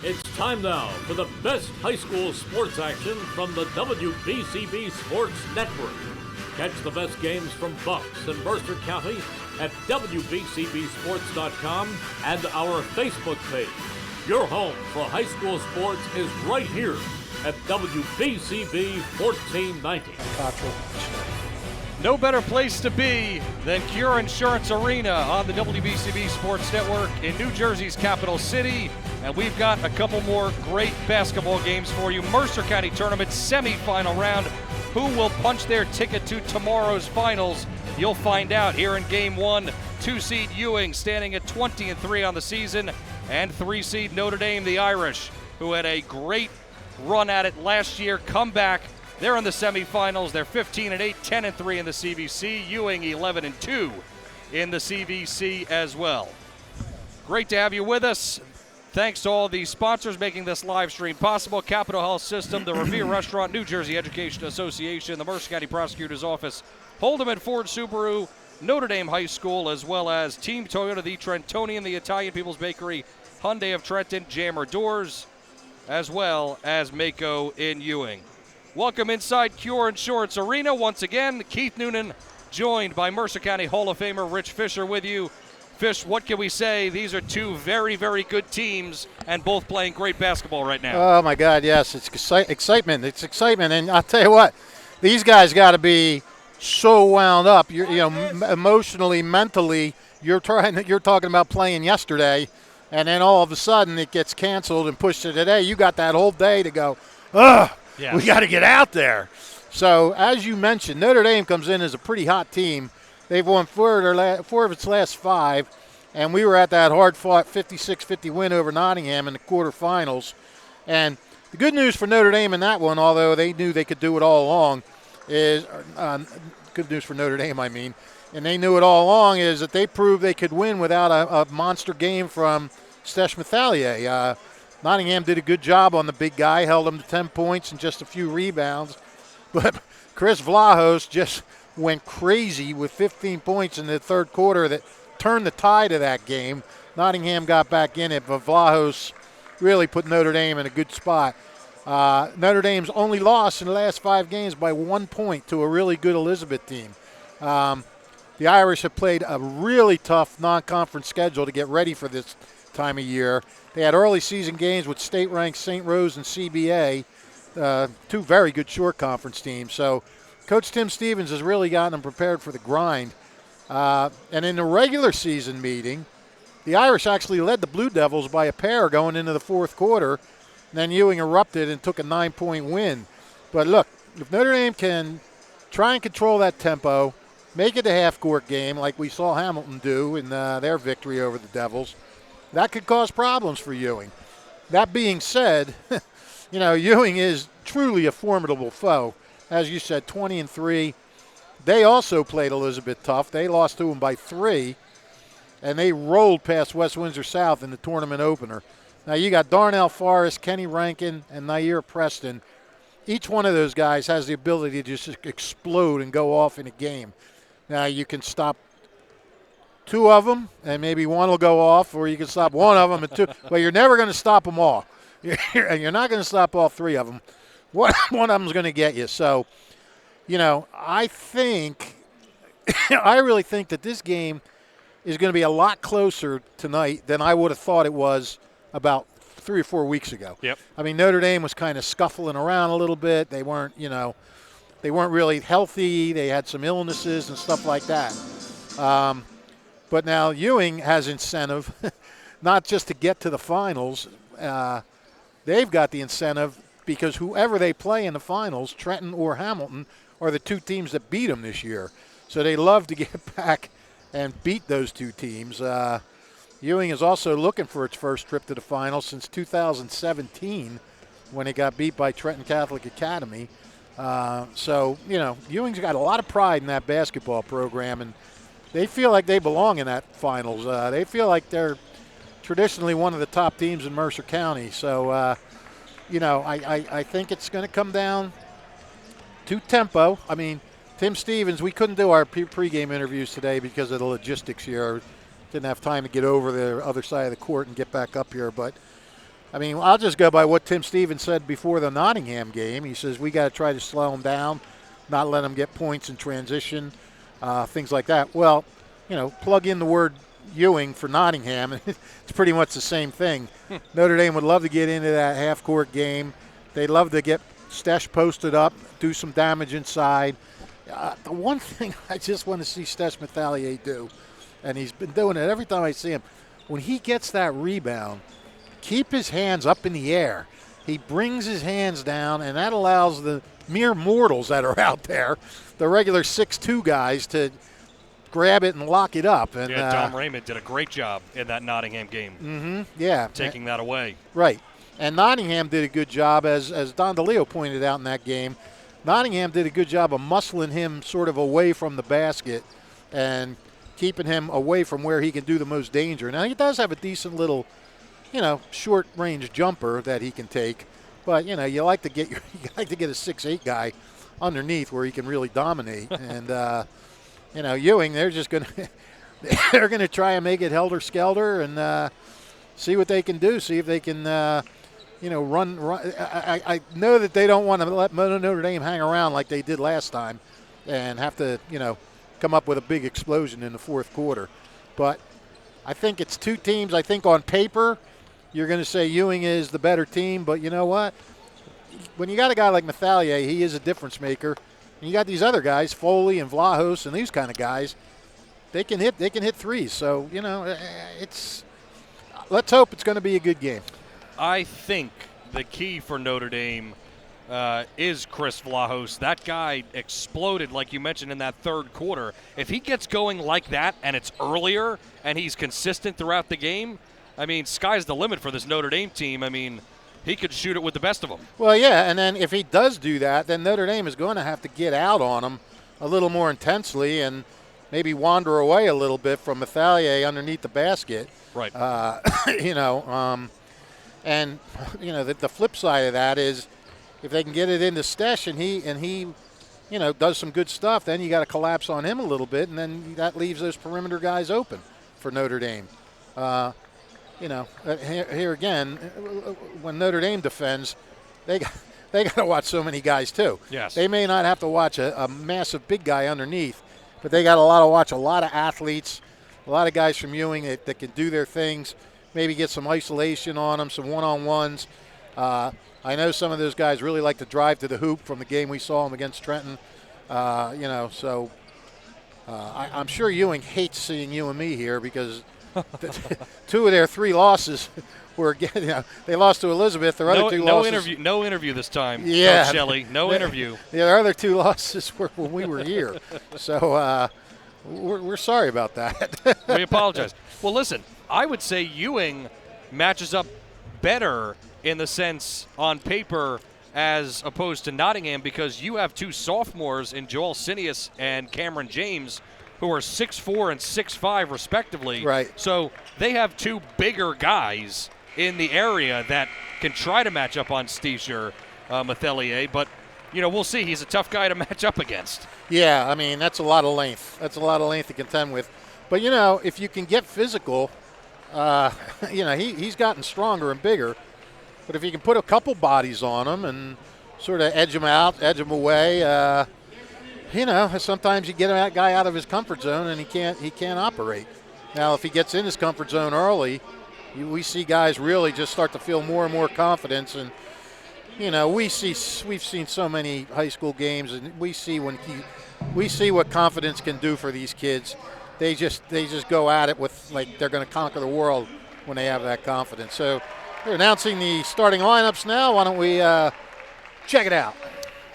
It's time now for the best high school sports action from the WBCB Sports Network. Catch the best games from Bucks and Mercer County at WBCBSports.com and our Facebook page. Your home for high school sports is right here at WBCB 1490. No better place to be than Cure Insurance Arena on the WBCB Sports Network in New Jersey's capital city. And we've got a couple more great basketball games for you. Mercer County Tournament semifinal round. Who will punch their ticket to tomorrow's finals? You'll find out here in Game 1. 2-seed Ewing standing at 20-3 on the season. And 3-seed Notre Dame, the Irish, who had a great run at it last year, come back. They're in the semifinals. They're 15-8, 10-3 in the CVC. Ewing 11-2 in the CVC as well. Great to have you with us. Thanks to all the sponsors making this live stream possible. Capital Health System, the Revere Restaurant, New Jersey Education Association, the Mercer County Prosecutor's Office, Holdeman Ford Subaru, Notre Dame High School, as well as Team Toyota, the Trentonian, the Italian People's Bakery, Hyundai of Trenton, Jammer Doors, as well as Mako in Ewing. Welcome inside Cure Insurance Arena. Once again, Keith Noonan joined by Mercer County Hall of Famer Rich Fisher with you. Fish, what can we say? These are two very, very good teams and both playing great basketball right now. Oh, my God, yes. It's excitement. It's excitement. And I'll tell you what, these guys got to be so wound up. Emotionally, mentally, you're talking about playing yesterday, and then all of a sudden it gets canceled and pushed to today. You got that whole day to go, ugh. Yes. We got to get out there. So, as you mentioned, Notre Dame comes in as a pretty hot team. They've won four of its last five, and we were at that hard-fought 56-50 win over Nottingham in the quarterfinals. And the good news for Notre Dame in that one, although they knew they could do it all along, is good news for Notre Dame, I mean, and they knew it all along, is that they proved they could win without a monster game from Stesh Mathalier. Nottingham did a good job on the big guy, held him to 10 points and just a few rebounds. But Chris Vlahos just went crazy with 15 points in the third quarter that turned the tide of that game. Nottingham got back in it, but Vlahos really put Notre Dame in a good spot. Notre Dame's only lost in the last 5 games by 1 point to a really good Elizabeth team. The Irish have played a really tough non-conference schedule to get ready for this time of year. They had early season games with state-ranked St. Rose and CBA, two very good short conference teams. So Coach Tim Stevens has really gotten them prepared for the grind. And in the regular season meeting, the Irish actually led the Blue Devils by a pair going into the fourth quarter. And then Ewing erupted and took a 9-point win. But look, if Notre Dame can try and control that tempo, make it a half-court game like we saw Hamilton do in their victory over the Devils, that could cause problems for Ewing. That being said, Ewing is truly a formidable foe. As you said, 20-3. They also played Elizabeth tough. They lost to them by 3, and they rolled past West Windsor South in the tournament opener. Now you got Darnell Forrest, Kenny Rankin, and Nair Preston. Each one of those guys has the ability to just explode and go off in a game. Now you can stop 2 of them, and maybe 1 will go off, or you can stop 1 of them and 2. But you're never going to stop them all. And you're not going to stop all 3 of them. One of them is going to get you. So, I really think that this game is going to be a lot closer tonight than I would have thought it was about 3 or 4 weeks ago. Yep. I mean, Notre Dame was kind of scuffling around a little bit. They weren't really healthy. They had some illnesses and stuff like that. But now Ewing has incentive, not just to get to the finals. They've got the incentive because whoever they play in the finals, Trenton or Hamilton, are the 2 teams that beat them this year. So they love to get back and beat those 2 teams. Ewing is also looking for its first trip to the finals since 2017 when it got beat by Trenton Catholic Academy. So, Ewing's got a lot of pride in that basketball program, and they feel like they belong in that finals. They feel like they're traditionally one of the top teams in Mercer County. So, I think it's going to come down to tempo. I mean, Tim Stevens, we couldn't do our pregame interviews today because of the logistics here. Didn't have time to get over the other side of the court and get back up here. But I mean, I'll just go by what Tim Stevens said before the Nottingham game. He says we got to try to slow them down, not let them get points in transition, things like that. Well, plug in the word Ewing for Nottingham, and it's pretty much the same thing. Notre Dame would love to get into that half-court game. They'd love to get Stesh posted up, do some damage inside. The one thing I just want to see Stesh Mathalier do, and he's been doing it every time I see him, when he gets that rebound, keep his hands up in the air. He brings his hands down, and that allows the mere mortals that are out there, the regular 6'2 guys, to grab it and lock it up. And Dom Raymond did a great job in that Nottingham game. Taking that away. Right. And Nottingham did a good job, as Don DeLeo pointed out in that game. Nottingham did a good job of muscling him sort of away from the basket and keeping him away from where he can do the most danger. Now, he does have a decent little, short-range jumper that he can take. But, you like to get a 6'8 guy underneath where he can really dominate. And, Ewing, they're just going to – they're going to try and make it helter-skelter and see what they can do, see if they can run. I know that they don't want to let Notre Dame hang around like they did last time and have to, come up with a big explosion in the fourth quarter. But I think it's two teams. I think on paper you're going to say Ewing is the better team, but you know what? When you got a guy like Mathalier, he is a difference maker. And you got these other guys, Foley and Vlahos and these kind of guys. They can hit threes. So, let's hope it's going to be a good game. I think the key for Notre Dame is Chris Vlahos. That guy exploded, like you mentioned, in that third quarter. If he gets going like that and it's earlier and he's consistent throughout the game, I mean, sky's the limit for this Notre Dame team. I mean, he could shoot it with the best of them. Well, yeah, and then if he does do that, then Notre Dame is going to have to get out on him a little more intensely and maybe wander away a little bit from Mathalier underneath the basket. Right. And the flip side of that is if they can get it into Stesh and he does some good stuff, then you got to collapse on him a little bit, and then that leaves those perimeter guys open for Notre Dame. Here again, when Notre Dame defends, they got to watch so many guys too. Yes. They may not have to watch a massive big guy underneath, but they got to watch a lot of athletes, a lot of guys from Ewing that can do their things, maybe get some isolation on them, some one-on-ones. I know some of those guys really like to drive to the hoop from the game we saw them against Trenton. I'm sure Ewing hates seeing you and me here because two of their three losses were, they lost to Elizabeth. Their other two losses. No interview this time. Yeah. Coach Shelley, no interview. Their other two losses were when we were here. So we're sorry about that. We apologize. Well, listen, I would say Ewing matches up better in the sense on paper as opposed to Nottingham because you have two sophomores in Joel Sinius and Cameron James who are 6'4" and 6'5" respectively. Right. So they have two bigger guys in the area that can try to match up on Steisher Mathalier, but we'll see. He's a tough guy to match up against. Yeah, I mean, that's a lot of length. That's a lot of length to contend with. But, if you can get physical, he's gotten stronger and bigger. But if you can put a couple bodies on him and sort of edge him out, edge him away, sometimes you get that guy out of his comfort zone and he can't operate. Now, if he gets in his comfort zone early, we see guys really just start to feel more and more confidence. And, we've seen so many high school games, and we see what confidence can do for these kids. They just go at it with like they're going to conquer the world when they have that confidence. So we're announcing the starting lineups now. Why don't we check it out?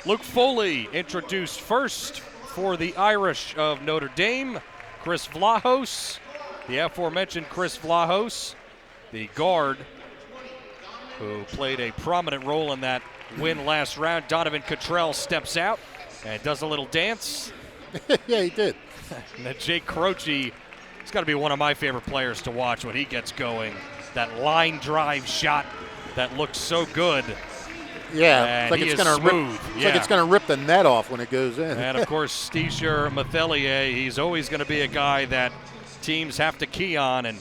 Luke Foley introduced first for the Irish of Notre Dame. Chris Vlahos, the aforementioned Chris Vlahos, the guard who played a prominent role in that win last round. Donovan Cottrell steps out and does a little dance. Yeah, he did. And then Jake Croce, he's got to be one of my favorite players to watch when he gets going. That line drive shot that looks so good. Yeah, it's like it's going to rip the net off when it goes in. And of course, Steisher Mathalier, he's always going to be a guy that teams have to key on. And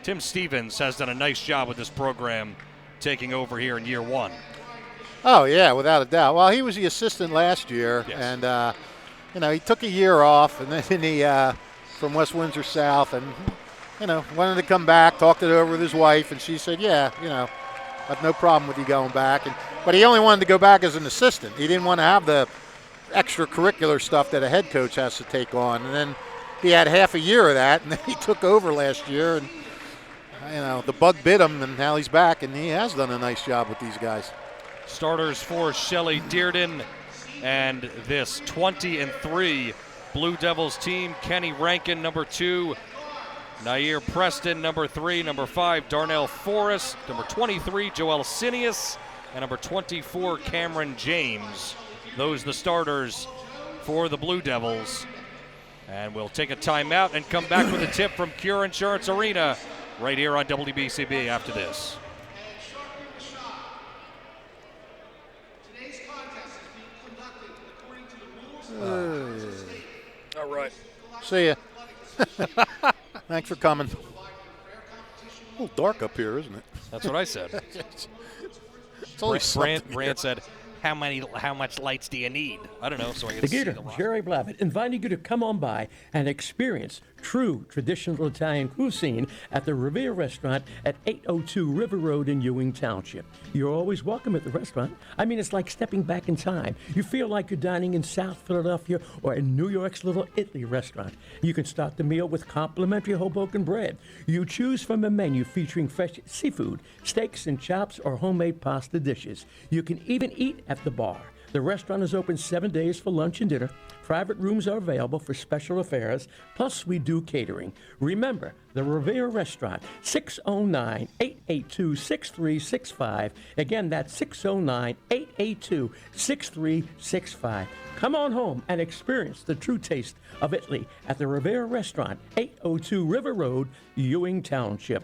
Tim Stevens has done a nice job with this program taking over here in year one. Oh, yeah, without a doubt. Well, he was the assistant last year, yes. and, he took a year off, and then he from West Windsor South, and, wanted to come back, talked it over with his wife, and she said, yeah, I have no problem with you going back. But he only wanted to go back as an assistant. He didn't want to have the extracurricular stuff that a head coach has to take on. And then he had half a year of that, and then he took over last year, and, the bug bit him, and now he's back, and he has done a nice job with these guys. Starters for Shelley Dearden and this 20-3 Blue Devils team. Kenny Rankin, number 2. Nair Preston, number 3. Number 5, Darnell Forrest. Number 23, Joel Sinius. And number 24, Cameron James. Those the starters for the Blue Devils. And we'll take a timeout and come back with a tip from Cure Insurance Arena right here on WBCB after this. All right. See ya. Thanks for coming. A little dark up here, isn't it? That's what I said. It's always Brand said, how much lights do you need? I don't know, so I can The see Gator, the lot. Jerry Blavitt, inviting you to come on by and experience true traditional Italian cuisine at the Revere Restaurant at 802 River Road in Ewing Township. You're always welcome at the restaurant. I mean, it's like stepping back in time. You feel like you're dining in South Philadelphia or in New York's Little Italy restaurant. You can start the meal with complimentary Hoboken bread. You choose from a menu featuring fresh seafood, steaks and chops, or homemade pasta dishes. You can even eat at the bar. The restaurant is open 7 days for lunch and dinner. Private rooms are available for special affairs, plus we do catering. Remember, the Revere Restaurant, 609-882-6365. Again, that's 609-882-6365. Come on home and experience the true taste of Italy at the Revere Restaurant, 802 River Road, Ewing Township.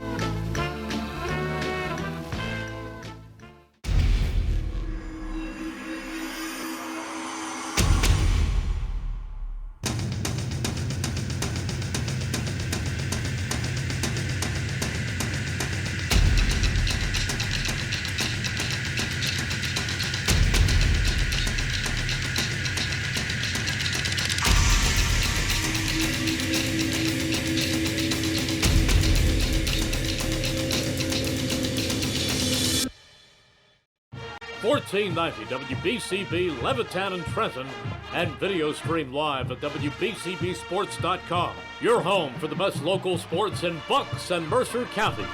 WBCB Levittown and Trenton, and video stream live at WBCBsports.com. Your home for the best local sports in Bucks and Mercer counties.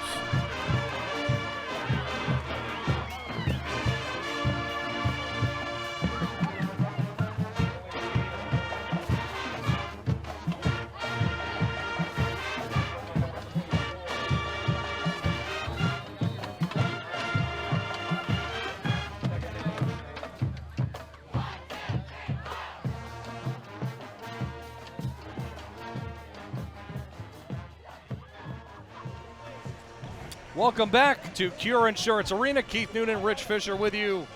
Welcome back to Cure Insurance Arena. Keith Noonan, Rich Fisher with you.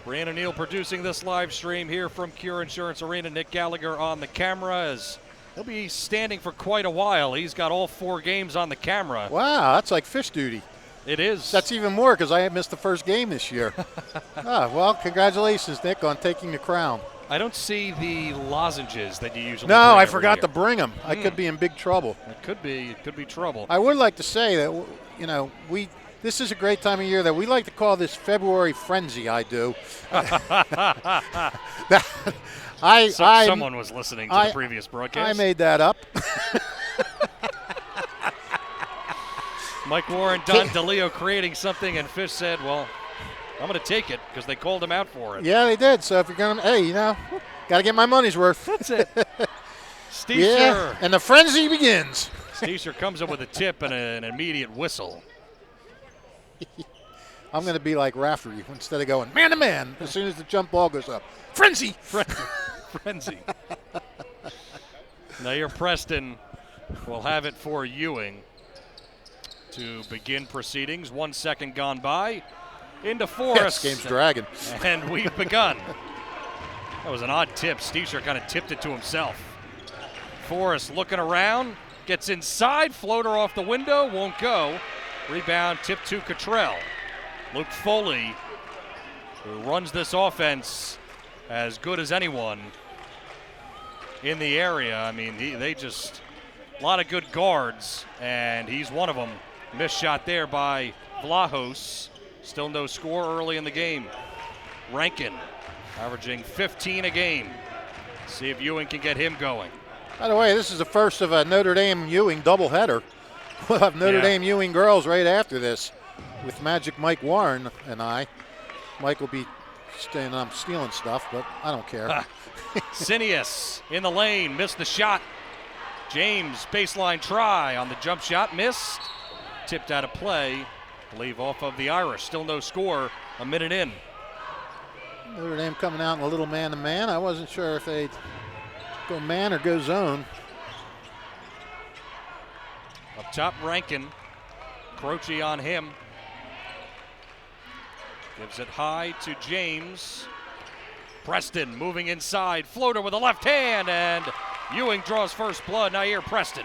Brian O'Neill producing this live stream here from Cure Insurance Arena. Nick Gallagher on the camera, as he'll be standing for quite a while. He's got all 4 games on the camera. Wow, that's like fish duty. It is. That's even more because I missed the first game this year. Well, congratulations, Nick, on taking the crown. I don't see the lozenges that you usually No, bring I every forgot year. to bring them. I could be in big trouble. It could be trouble. I would like to say that, this is a great time of year that we like to call this February frenzy. I do. Someone was listening to the previous broadcast. I made that up. Mike Warren, Don DeLeo creating something, and Fish said, well, I'm going to take it because they called him out for it. Yeah, they did. So if you're going to, got to get my money's worth. That's it. Steesher. Yeah, and the frenzy begins. Steesher comes up with a tip and an immediate whistle. I'm going to be like Rafferty instead of going man to man as soon as the jump ball goes up. Frenzy! Frenzy. Nair Preston will have it for Ewing to begin proceedings. 1 second gone by. Into Forrest. This game's dragging. And we've begun. That was an odd tip. Steesher kind of tipped it to himself. Forrest looking around. Gets inside. Floater off the window. Won't go. Rebound tip to Cottrell. Luke Foley, who runs this offense as good as anyone in the area. I mean, they just, a lot of good guards, and he's one of them. Missed shot there by Vlahos. Still no score early in the game. Rankin averaging 15 a game. See if Ewing can get him going. By the way, this is the first of a Notre Dame Ewing doubleheader. We'll have Notre Dame Ewing girls right after this with Magic Mike Warren and I. Mike will be staying stealing stuff, but I don't care. Sinius in the lane, missed the shot. James, baseline try on the jump shot, missed. Tipped out of play, I believe off of the Irish. Still no score, a minute in. Notre Dame coming out in a little man-to-man. I wasn't sure if they'd go man or go zone. Up top, Rankin. Croce on him. Gives it high to James. Preston moving inside. Floater with a left hand, and Ewing draws first blood. Nair Preston.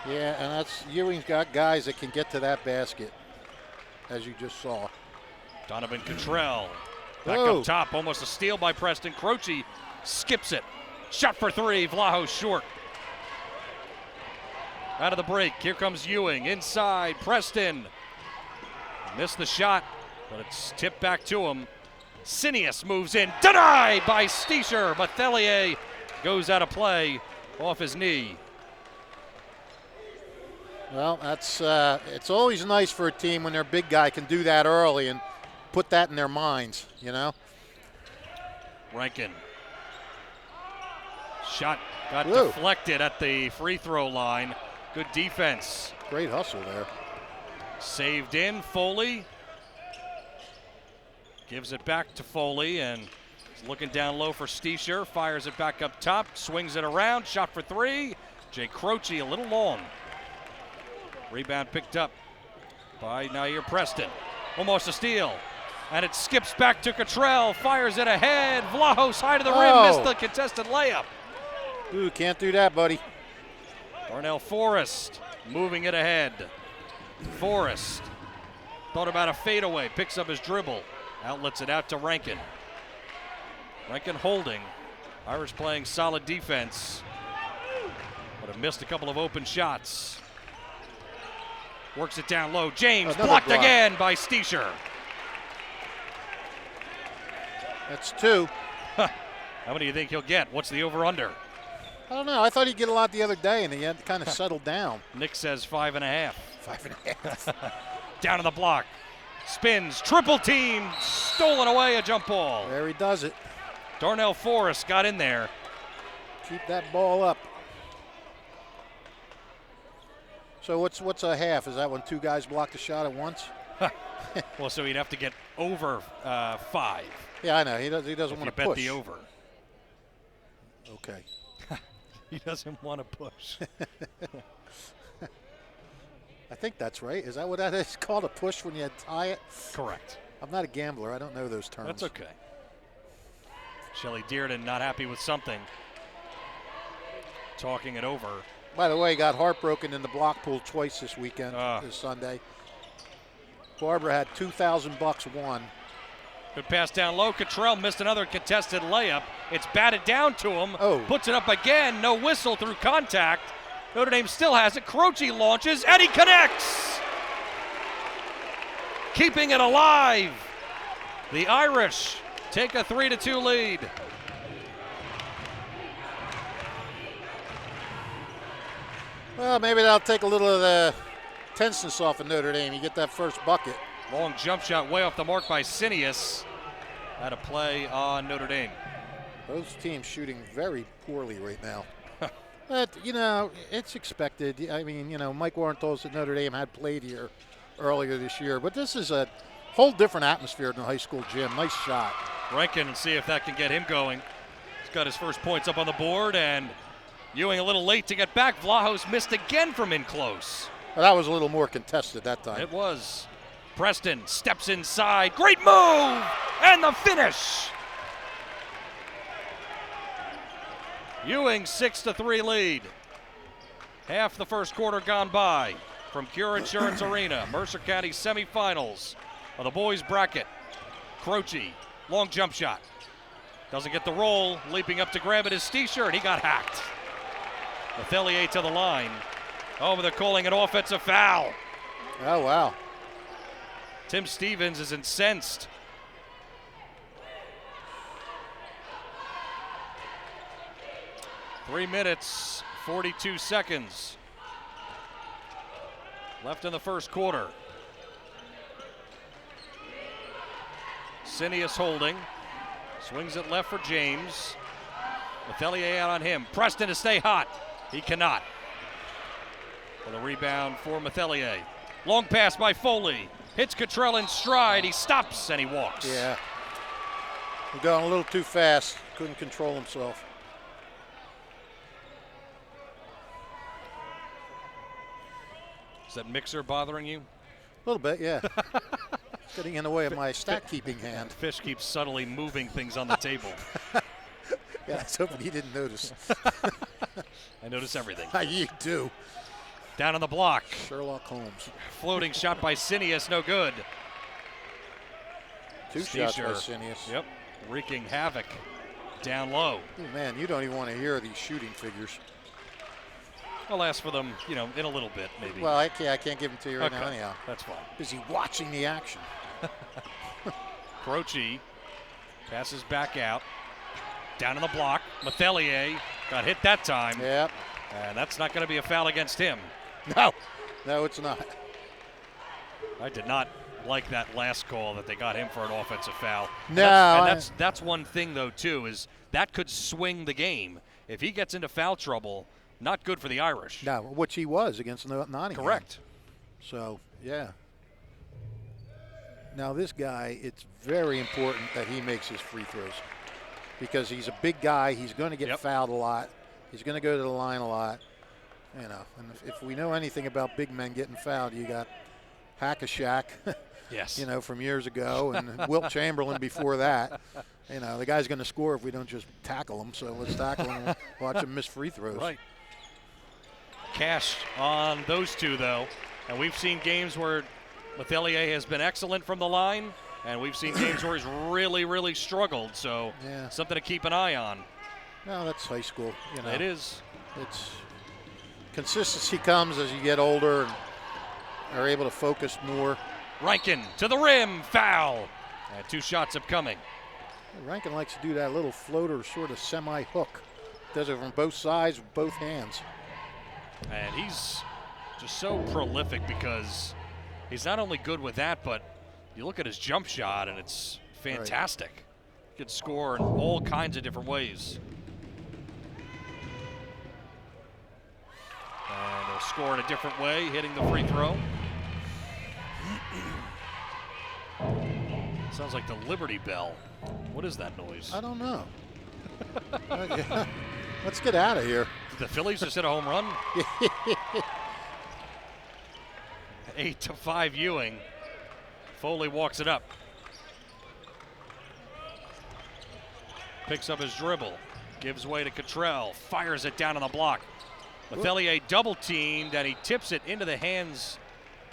Yeah, and that's Ewing's got guys that can get to that basket, as you just saw. Donovan Cottrell back Whoa. up top. Almost a steal by Preston. Croce skips it. Shot for three. Vlahos short. Out of the break. Here comes Ewing. Inside. Preston. Missed the shot, but it's tipped back to him. Sinius moves in. Denied by Steischer. Mathelier goes out of play off his knee. Well, that's it's always nice for a team when their big guy can do that early and put that in their minds, you know? Rankin. Shot got Whoa. deflected at the free throw line. Good defense. Great hustle there. Saved in. Foley gives it back to Foley, and he's looking down low for Steischer. Fires it back up top. Swings it around. Shot for three. Jay Croce a little long. Rebound picked up by Nair Preston. Almost a steal. And it skips back to Cottrell. Fires it ahead. Vlahos high to the rim. Missed the contested layup. Ooh, can't do that, buddy. Darnell Forrest moving it ahead. Forrest thought about a fadeaway. Picks up his dribble. Outlets it out to Rankin. Rankin holding. Irish playing solid defense, but have missed a couple of open shots. Works it down low. James blocked again by Steischer. That's two. How many do you think he'll get? What's the over-under? I don't know. I thought he'd get a lot the other day, and he had kind of settled down. Nick says 5.5. 5.5. Down to the block. Spins. Triple team. Stolen away a jump ball. There he does it. Darnell Forrest got in there. Keep that ball up. So what's a half? Is that when two guys block the shot at once? Well, so he'd have to get over 5. Yeah, I know. He doesn't want to bet push. the over. Okay. He doesn't want to push. I think that's right. Is that what that is called, a push when you tie it? Correct. I'm not a gambler. I don't know those terms. That's okay. Shelley Dearden not happy with something. Talking it over. By the way, got heartbroken in the block pool twice this weekend, this Sunday. Barbara had $2,000 won. Good pass down low. Cottrell missed another contested layup. It's batted down to him. Oh. Puts it up again. No whistle through contact. Notre Dame still has it. Croce launches, and he connects. Keeping it alive. The Irish take a 3-2 lead. Well, maybe that'll take a little of the tenseness off of Notre Dame. You get that first bucket. Long jump shot way off the mark by Sinius. Had a play on Notre Dame. Both teams shooting very poorly right now. But, you know, it's expected. I mean, you know, Mike Warren told us that Notre Dame had played here earlier this year. But this is a whole different atmosphere in the high school gym. Nice shot. Rankin, and see if that can get him going. He's got his first points up on the board, and Ewing a little late to get back. Vlahos missed again from in close. Well, that was a little more contested that time. It was. Preston steps inside. Great move! And the finish! Ewing 6-3 lead. Half the first quarter gone by from Cure Insurance Arena. Mercer County semifinals. of the boys bracket. Croce, long jump shot. Doesn't get the roll. Leaping up to grab it is Stiescher, and he got hacked. Mathelier to the line. Oh, but they're calling an offensive foul. Oh, wow. Tim Stevens is incensed. Three minutes, 42 seconds left in the first quarter. Sinius holding. Swings it left for James. Mathelier out on him. Preston to stay hot. He cannot. For the rebound for Mathelier. Long pass by Foley. Hits Cottrell in stride. He stops and he walks. Yeah. He's going a little too fast. Couldn't control himself. Is that mixer bothering you? A little bit, yeah. Getting in the way of my stat keeping hand. Fish keeps subtly moving things on the table. Yeah, I was hoping he didn't notice. I notice everything. You do. Down on the block. Sherlock Holmes. Floating shot by Sinius, no good. Two shots by Sinius. Yep, wreaking havoc down low. Oh, man, you don't even want to hear these shooting figures. I'll ask for them, in a little bit, maybe. Well, I can't give them to you right now anyhow. That's fine. Busy watching the action. Croce passes back out. Down on the block. Mathelier got hit that time. Yep. And that's not going to be a foul against him. No, it's not. I did not like that last call that they got him for an offensive foul. No. That's one thing, though, too, is that could swing the game. If he gets into foul trouble, not good for the Irish. No, which he was against Nottingham. Correct. So, yeah. Now, this guy, it's very important that he makes his free throws because he's a big guy. He's going to get fouled a lot. He's going to go to the line a lot. And if we know anything about big men getting fouled, you got Hack-a-Shack, yes. From years ago, and Wilt Chamberlain before that. The guy's going to score if we don't just tackle him. So let's tackle him and watch him miss free throws. Right. Cash on those two, though. And we've seen games where Mathelier has been excellent from the line, and we've seen games where he's really, really struggled. So something to keep an eye on. No, that's high school. It is. It's consistency comes as you get older and are able to focus more. Rankin to the rim, foul. And two shots upcoming. Rankin likes to do that little floater sort of semi-hook. Does it from both sides with both hands. And he's just so prolific because he's not only good with that, but you look at his jump shot and it's fantastic. Right. He can score in all kinds of different ways. And he'll score in a different way, hitting the free throw. Sounds like the Liberty Bell. What is that noise? I don't know. Let's get out of here. Did the Phillies just hit a home run? 8-5 Ewing. Foley walks it up. Picks up his dribble. Gives way to Cottrell. Fires it down on the block. Mathelier double teamed, and he tips it into the hands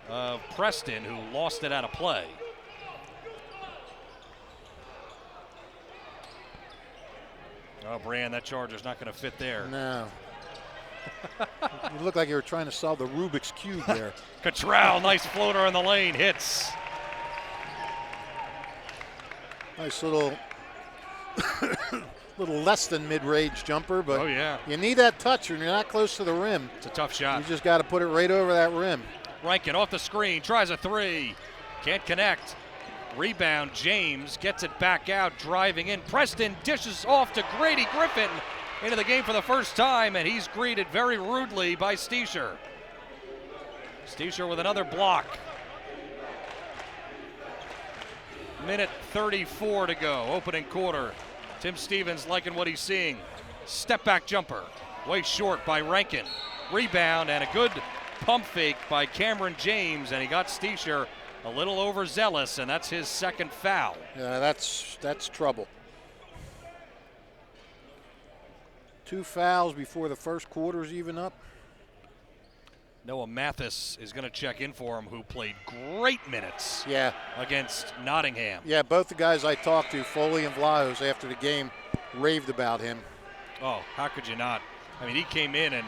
of Preston, who lost it out of play. Oh, Brand, that charger's not going to fit there. No. You look like you were trying to solve the Rubik's Cube there. Cottrell, nice floater in the lane, hits. Nice little less than mid-range jumper, but you need that touch when you're not close to the rim. It's a tough shot. You just got to put it right over that rim. Rankin off the screen, tries a three. Can't connect. Rebound, James gets it back out, driving in. Preston dishes off to Grady Griffin into the game for the first time, and he's greeted very rudely by Stiescher. Stiescher with another block. Minute 34 to go, opening quarter. Tim Stevens liking what he's seeing. Step back jumper, way short by Rankin. Rebound and a good pump fake by Cameron James, and he got Stiescher a little overzealous, and that's his second foul. Yeah, that's trouble. 2 fouls before the first quarter's even up. Noah Mathis is going to check in for him, who played great minutes against Nottingham. Yeah, both the guys I talked to, Foley and Vlahos, after the game, raved about him. Oh, how could you not? I mean, he came in and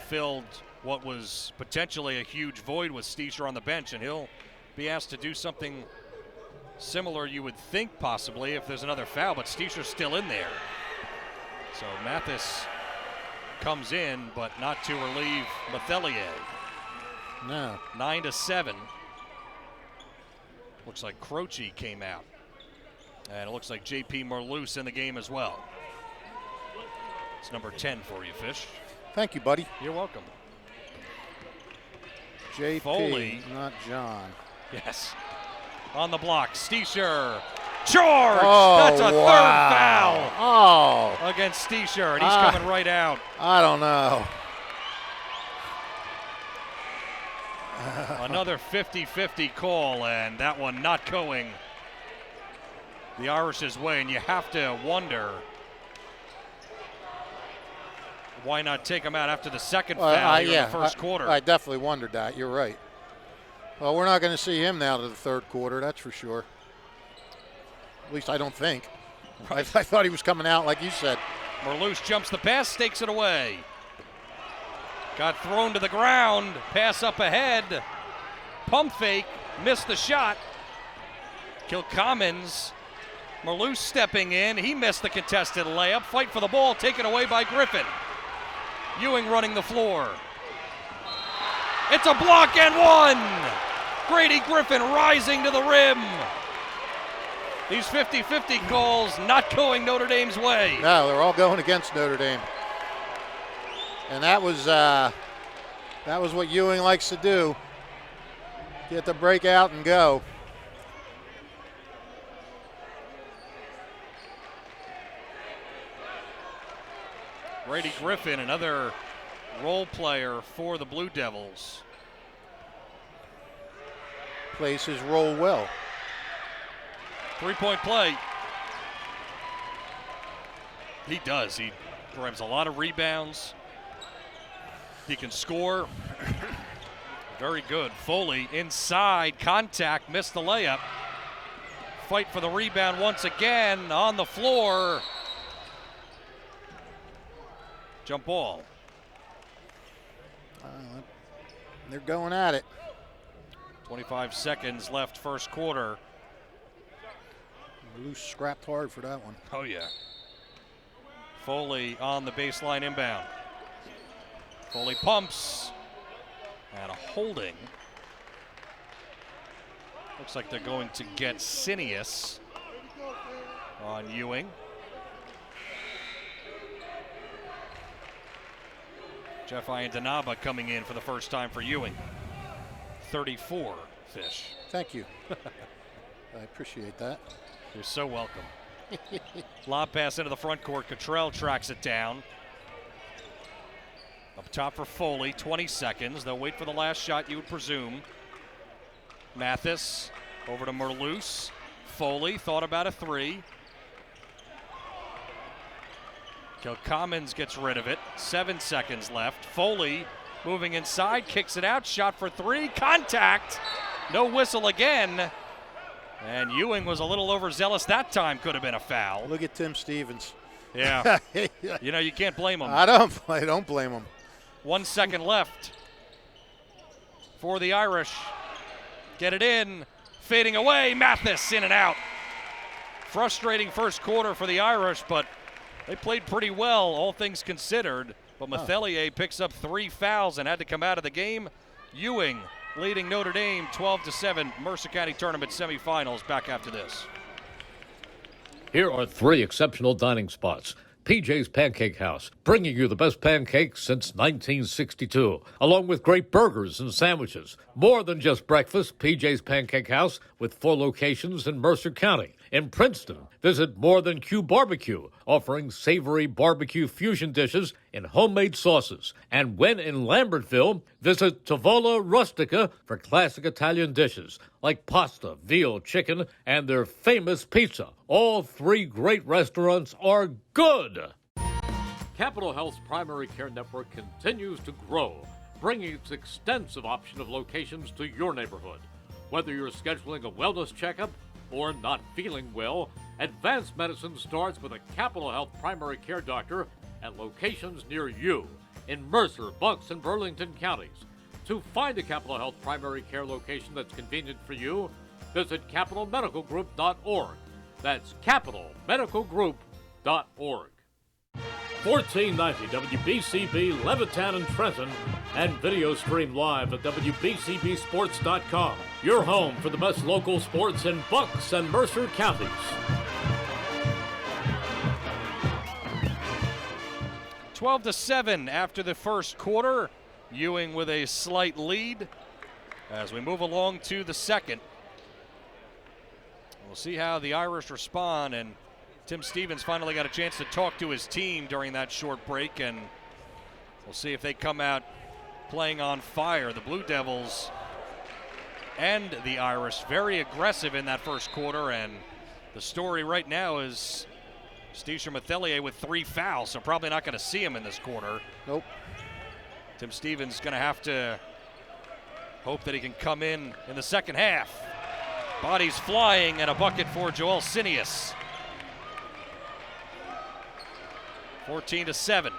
filled what was potentially a huge void with Steischer on the bench, and he'll be asked to do something similar, you would think, possibly, if there's another foul, but Steischer's still in there. So Mathis comes in, but not to relieve Mathelier. No. 9-7. Looks like Croce came out. And it looks like J.P. Merloose in the game as well. It's number 10 for you, Fish. Thank you, buddy. You're welcome. J.P., Foley. not John. Yes. On the block, Steischer. Charge! Oh, That's a third foul against Steischer, and he's coming right out. I don't know. Another 50-50 call, and that one not going the Irish's way, and you have to wonder why not take him out after the second foul here in the first quarter. I definitely wondered that. You're right. Well, we're not going to see him now to the third quarter, that's for sure. At least I don't think. Right. I thought he was coming out, like you said. Merloose jumps the pass, stakes it away. Got thrown to the ground, pass up ahead. Pump fake, missed the shot. Kilcommons, Merloose stepping in. He missed the contested layup. Fight for the ball, taken away by Griffin. Ewing running the floor. It's a block and one! Grady Griffin rising to the rim. These 50-50 calls not going Notre Dame's way. No, they're all going against Notre Dame. And that was what Ewing likes to do. Get the break out and go. Grady Griffin, another role player for the Blue Devils. Plays his role well. Three-point play. He does. He grabs a lot of rebounds. He can score. Very good. Foley inside, contact, missed the layup. Fight for the rebound once again on the floor. Jump ball. They're going at it. 25 seconds left first quarter. Loose scrapped hard for that one. Oh, yeah. Foley on the baseline inbound. Foley pumps. And a holding. Looks like they're going to get Sinius on Ewing. Jeff Iandanaba coming in for the first time for Ewing. 34, Fish. Thank you. I appreciate that. You're so welcome. Lob pass into the front court. Cottrell tracks it down. Up top for Foley, 20 seconds. They'll wait for the last shot, you would presume. Mathis over to Merloose. Foley thought about a three. Kilcommons gets rid of it. 7 seconds left. Foley moving inside, kicks it out. Shot for three. Contact. No whistle again. And Ewing was a little overzealous that time. Could have been a foul. Look at Tim Stevens. Yeah. You know, you can't blame him. I don't blame him. 1 second left for the Irish. Get it in. Fading away. Mathis in and out. Frustrating first quarter for the Irish, but they played pretty well, all things considered. But Mathelier picks up 3 fouls and had to come out of the game. Ewing leading Notre Dame 12-7. Mercer County Tournament semifinals. Back after this. Here are 3 exceptional dining spots. PJ's Pancake House, bringing you the best pancakes since 1962, along with great burgers and sandwiches. More than just breakfast, PJ's Pancake House, with 4 locations in Mercer County. In Princeton, visit More Than Q Barbecue, offering savory barbecue fusion dishes in homemade sauces. And when in Lambertville, visit Tavola Rustica for classic Italian dishes like pasta, veal, chicken, and their famous pizza. All 3 great restaurants are good. Capital Health's primary care network continues to grow, bringing its extensive option of locations to your neighborhood. Whether you're scheduling a wellness checkup or not feeling well, advanced medicine starts with a Capital Health primary care doctor at locations near you in Mercer, Bucks, and Burlington counties. To find a Capital Health primary care location that's convenient for you, visit capitalmedicalgroup.org. That's capitalmedicalgroup.org. 1490 WBCB Levittown and Trenton, and video stream live at WBCBsports.com. Your home for the best local sports in Bucks and Mercer counties. 12-7 after the first quarter. Ewing with a slight lead as we move along to the second. We'll see how the Irish respond, and Tim Stevens finally got a chance to talk to his team during that short break, and we'll see if they come out playing on fire. The Blue Devils and the Irish very aggressive in that first quarter, and the story right now is Steve Chermathelier with 3 fouls, so probably not going to see him in this quarter. Nope. Tim Stevens going to have to hope that he can come in the second half. Bodies flying and a bucket for Joel Sinius. 14-7.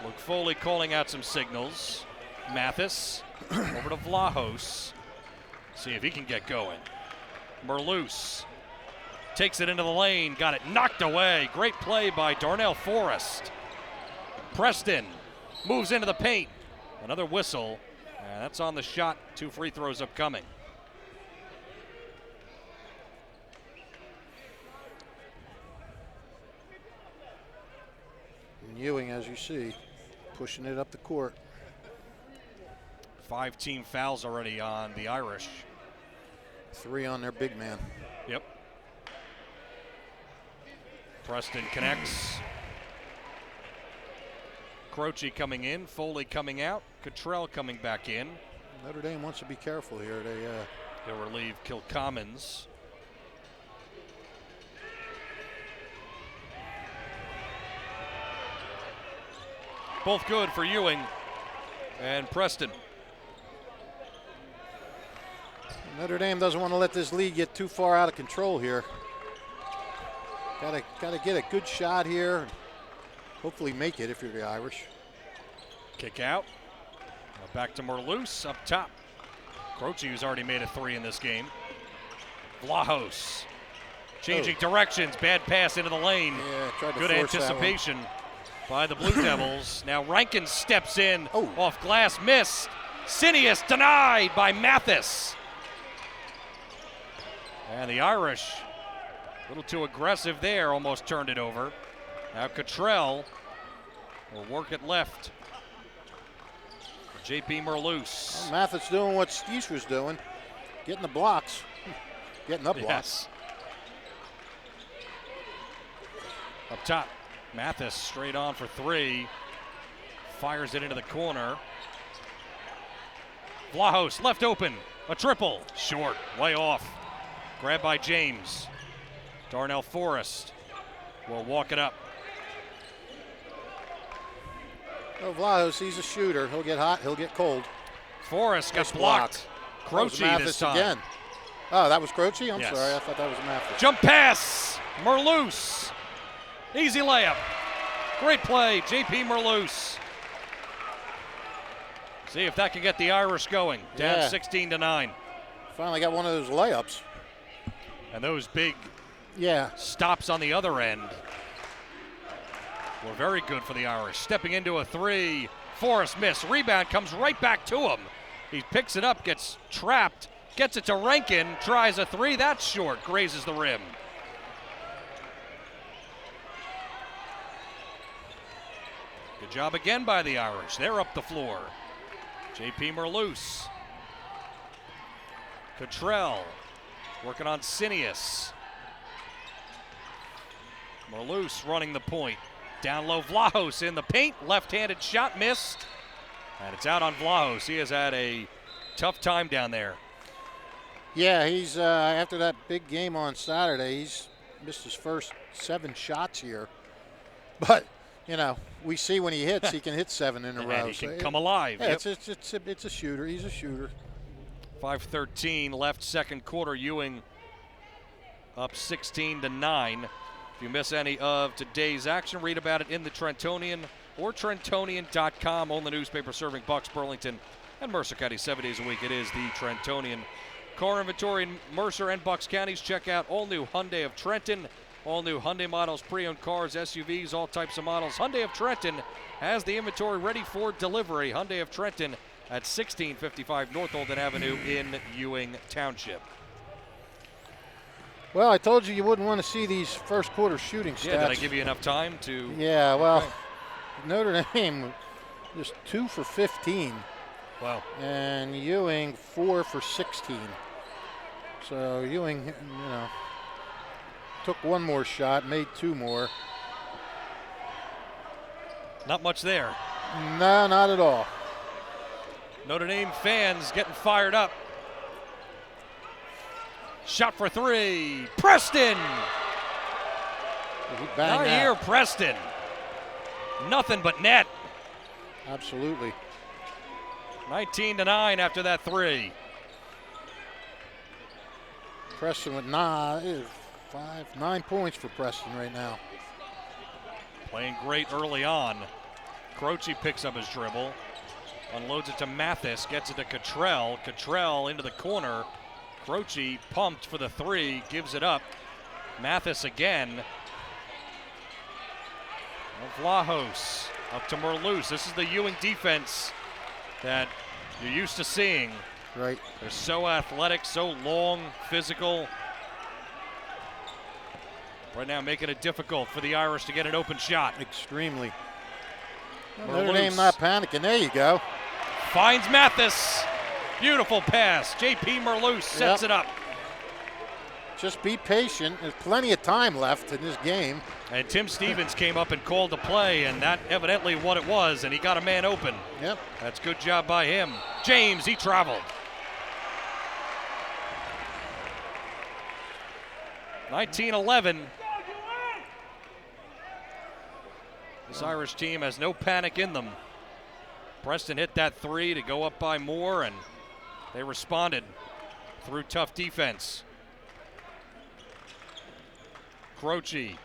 Luke Foley calling out some signals. Mathis over to Vlahos. See if he can get going. Merloose takes it into the lane, got it knocked away. Great play by Darnell Forrest. Preston moves into the paint. Another whistle, and that's on the shot. 2 free throws upcoming. And Ewing, as you see, pushing it up the court. 5 team fouls already on the Irish. 3 on their big man. Yep. Preston connects. Croce coming in, Foley coming out, Cottrell coming back in. Notre Dame wants to be careful here. They'll relieve Kilcommons. Both good for Ewing and Preston. Notre Dame doesn't want to let this lead get too far out of control here. Got to get a good shot here. Hopefully make it if you're the Irish. Kick out. Now back to Merloose up top. Croce, who's already made a 3 in this game. Vlahos changing directions. Bad pass into the lane. Yeah, tried to good force anticipation by the Blue Devils. Now Rankin steps in. Oh. Off glass, missed. Sinius denied by Mathis. And the Irish, a little too aggressive there, almost turned it over. Now Cottrell will work it left. J.P. Merloose. Well, Mathis doing what Steve was doing, getting the blocks, getting the blocks. Yes. Up top, Mathis straight on for 3. Fires it into the corner. Vlahos left open. A triple. Short. Way off. Grabbed by James. Darnell Forrest will walk it up. Oh, Vlahos, he's a shooter. He'll get hot, he'll get cold. Forrest got Nice blocked. Croce Mathis this time. again. Oh, that was Croce? I'm Yes. sorry, I thought that was Mathis. Jump pass. Merloose. Easy layup. Great play, J.P. Merloose. See if that can get the Irish going. Down Yeah. 16-9. Finally got one of those layups. And those big Yeah. stops on the other end were very good for the Irish. Stepping into a 3. Forrest miss. Rebound comes right back to him. He picks it up, gets trapped, gets it to Rankin, tries a 3. That's short. Grazes the rim. Good job again by the Irish. They're up the floor. J.P. Merloose. Cottrell working on Sinius. Merloose running the point. Down low, Vlahos in the paint. Left-handed shot missed. And it's out on Vlahos. He has had a tough time down there. Yeah, he's after that big game on Saturday, he's missed his first 7 shots here. But you know, we see when he hits, he can hit 7 in a row. And he can come alive. Yeah, Yep. it's a shooter. He's a shooter. 5:13 left second quarter. Ewing up 16-9. If you miss any of today's action, read about it in the Trentonian or Trentonian.com. Only newspaper serving Bucks, Burlington, and Mercer County 7 days a week. It is the Trentonian. Car inventory in Mercer and Bucks counties. Check out all new Hyundai of Trenton. All new Hyundai models, pre-owned cars, SUVs, all types of models. Hyundai of Trenton has the inventory ready for delivery. Hyundai of Trenton at 1655 North Olden Avenue in Ewing Township. Well, I told you wouldn't want to see these first quarter shooting stats. Yeah, did I give you enough time to? Yeah, well, Notre Dame just 2 for 15. Wow. And Ewing 4 for 16. So Ewing, took 1 more shot, made 2 more. Not much there. No, not at all. Notre Dame fans getting fired up. Shot for 3. Preston! He banged Not that. here, Preston. Nothing but net. Absolutely. 19-9 after that 3. Preston with 9 points for Preston right now. Playing great early on. Croce picks up his dribble. Unloads it to Mathis. Gets it to Cottrell. Cottrell into the corner. Croce pumped for the 3. Gives it up. Mathis again. Vlahos up to Merloose. This is the Ewing defense that you're used to seeing. Right. They're so athletic, so long, physical. Right now making it difficult for the Irish to get an open shot. Extremely. Merloose. Notre Dame not panicking. There you go. Finds Mathis. Beautiful pass. J.P. Merloose sets it up. Just be patient. There's plenty of time left in this game. And Tim Stevens came up and called the play, and that evidently what it was, and he got a man open. Yep. That's good job by him. James, he traveled. 19-11. This Irish team has no panic in them. Preston hit that 3 to go up by more, and they responded through tough defense. Croce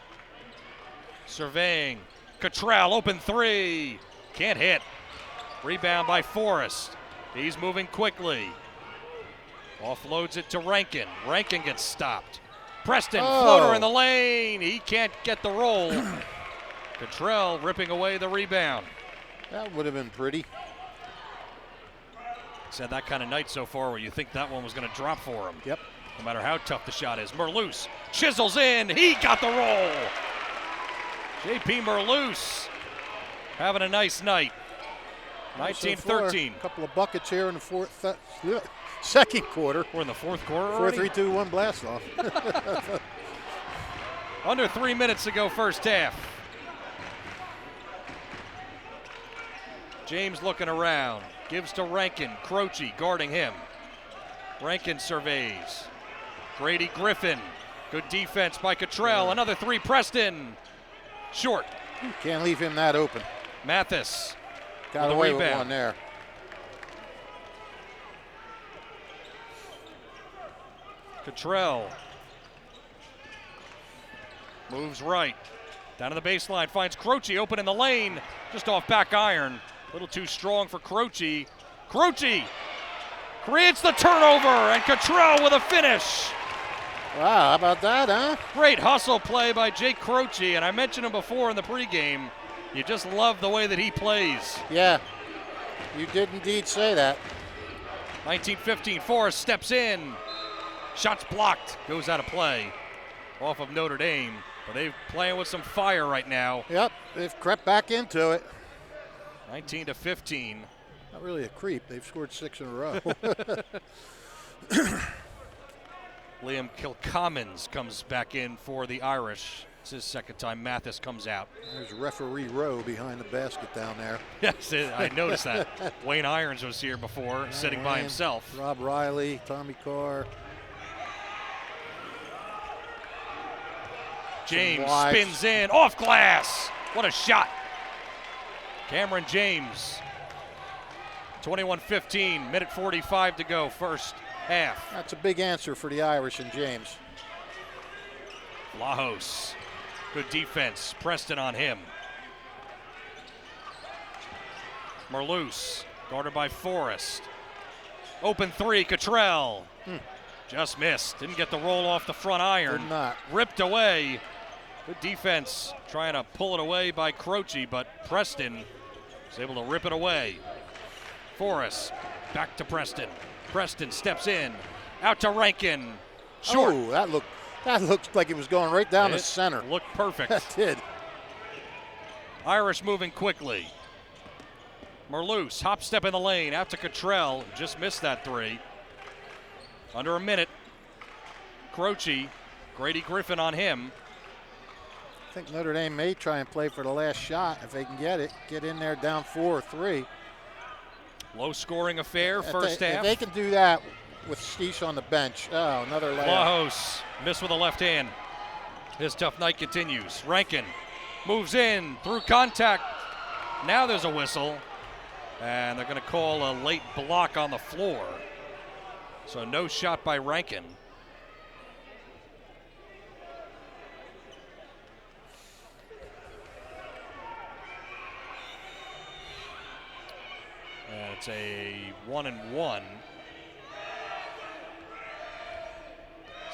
surveying. Cottrell, open 3. Can't hit. Rebound by Forrest. He's moving quickly. Offloads it to Rankin. Rankin gets stopped. Preston, floater in the lane. He can't get the roll. Cottrell ripping away the rebound. That would have been pretty. He's had that kind of night so far where you think that one was going to drop for him. Yep. No matter how tough the shot is. Merloose chisels in. He got the roll. J.P. Merloose having a nice night. 19-13. A couple of buckets here in the second quarter. We're in the fourth quarter already? 4-3-2-1 blast off. Under 3 minutes to go first half. James looking around. Gives to Rankin. Croce guarding him. Rankin surveys. Grady Griffin. Good defense by Cottrell. Another 3. Preston. Short. Can't leave him that open. Mathis. Got with a away with rebound. one there. Cottrell. Moves right. Down to the baseline. Finds Croce open in the lane. Just off back iron. A little too strong for Croce. Croce creates the turnover, and Cottrell with a finish. Wow, how about that, huh? Great hustle play by Jake Croce, and I mentioned him before in the pregame. You just love the way that he plays. Yeah, you did indeed say that. 19-15, Forrest steps in. Shots blocked, goes out of play off of Notre Dame. But they're playing with some fire right now. Yep, they've crept back into it. 19-15. Not really a creep. They've scored 6 in a row. Liam Kilcommons comes back in for the Irish. It's his second time Mathis comes out. There's referee Rowe behind the basket down there. Yes, I noticed that. Wayne Irons was here before, sitting by himself. Rob Riley, Tommy Carr. James spins in, off glass. What a shot. Cameron James. 21-15, minute 45 to go, first half. That's a big answer for the Irish and James. Lajos, good defense. Preston on him. Merloose, guarded by Forrest. Open three, Cottrell. Just missed. Didn't get the roll off the front iron. Did not. Ripped away. Good defense trying to pull it away by Croce, but Preston was able to rip it away. Forrest back to Preston. Preston steps in. Out to Rankin. Short. Oh, that looked like it was going right down the center. Looked perfect. That did. Irish moving quickly. Merloose, hop step in the lane, out to Cottrell. Just missed that three. Under a minute. Croce, Grady Griffin on him. I think Notre Dame may try and play for the last shot if they can get it. Get in there down 4-3. Low scoring affair, first half. If they can do that with Steesh on the bench, oh, another layup. Lajos missed with a left hand. His tough night continues. Rankin moves in through contact. Now there's a whistle. And they're going to call a late block on the floor. So no shot by Rankin. And it's a 1-and-1.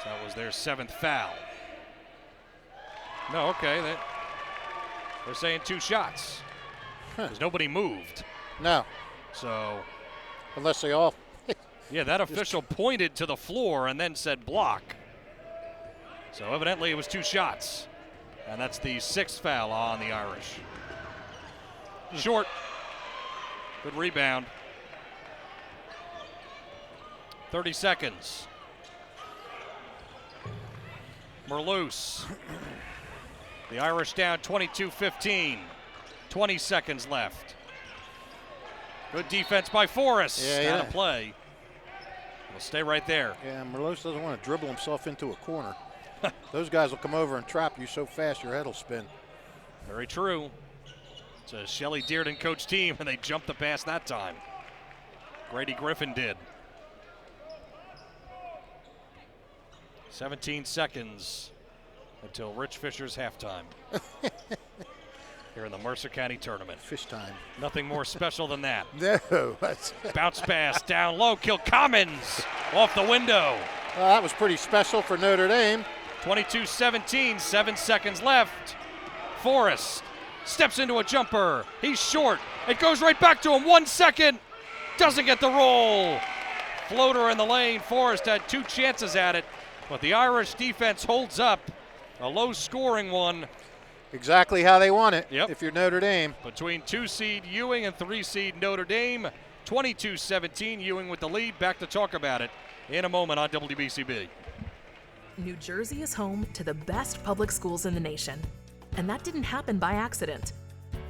So that was their 7th foul. No, okay. They're saying 2 shots. Because nobody moved. No. So. Unless they all. Yeah, that official pointed to the floor and then said block. So evidently it was 2 shots. And that's the 6th foul on the Irish. Short. Good rebound. 30 seconds. Merloose. The Irish down 22-15. 20 seconds left. Good defense by Forrest. Out of play. We'll stay right there. Yeah, Merloose doesn't want to dribble himself into a corner. Those guys will come over and trap you so fast your head will spin. Very true. It's a Shelley Dearden coach team, and they jumped the pass that time. Grady Griffin did. 17 seconds until Rich Fisher's halftime. Here in the Mercer County Tournament. Fish time. Nothing more special than that. No. Bounce pass down low. Kilcommons off the window. Well, that was pretty special for Notre Dame. 22-17, 7 seconds left. Forrest steps into a jumper. He's short. It goes right back to him. 1 second. Doesn't get the roll. Floater in the lane. Forrest had 2 chances at it, but the Irish defense holds up. A low-scoring one. Exactly how they want it. Yep. If you're Notre Dame. Between 2-seed Ewing and 3-seed Notre Dame. 22-17, Ewing with the lead. Back to talk about it in a moment on WBCB. New Jersey is home to the best public schools in the nation. And that didn't happen by accident.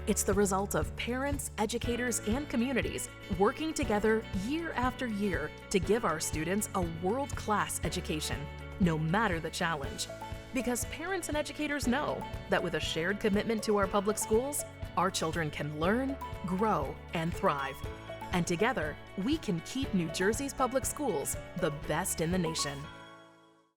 It's the result of parents, educators, and communities working together year after year to give our students a world-class education, no matter the challenge. Because parents and educators know that with a shared commitment to our public schools, our children can learn, grow, and thrive. And together, we can keep New Jersey's public schools the best in the nation.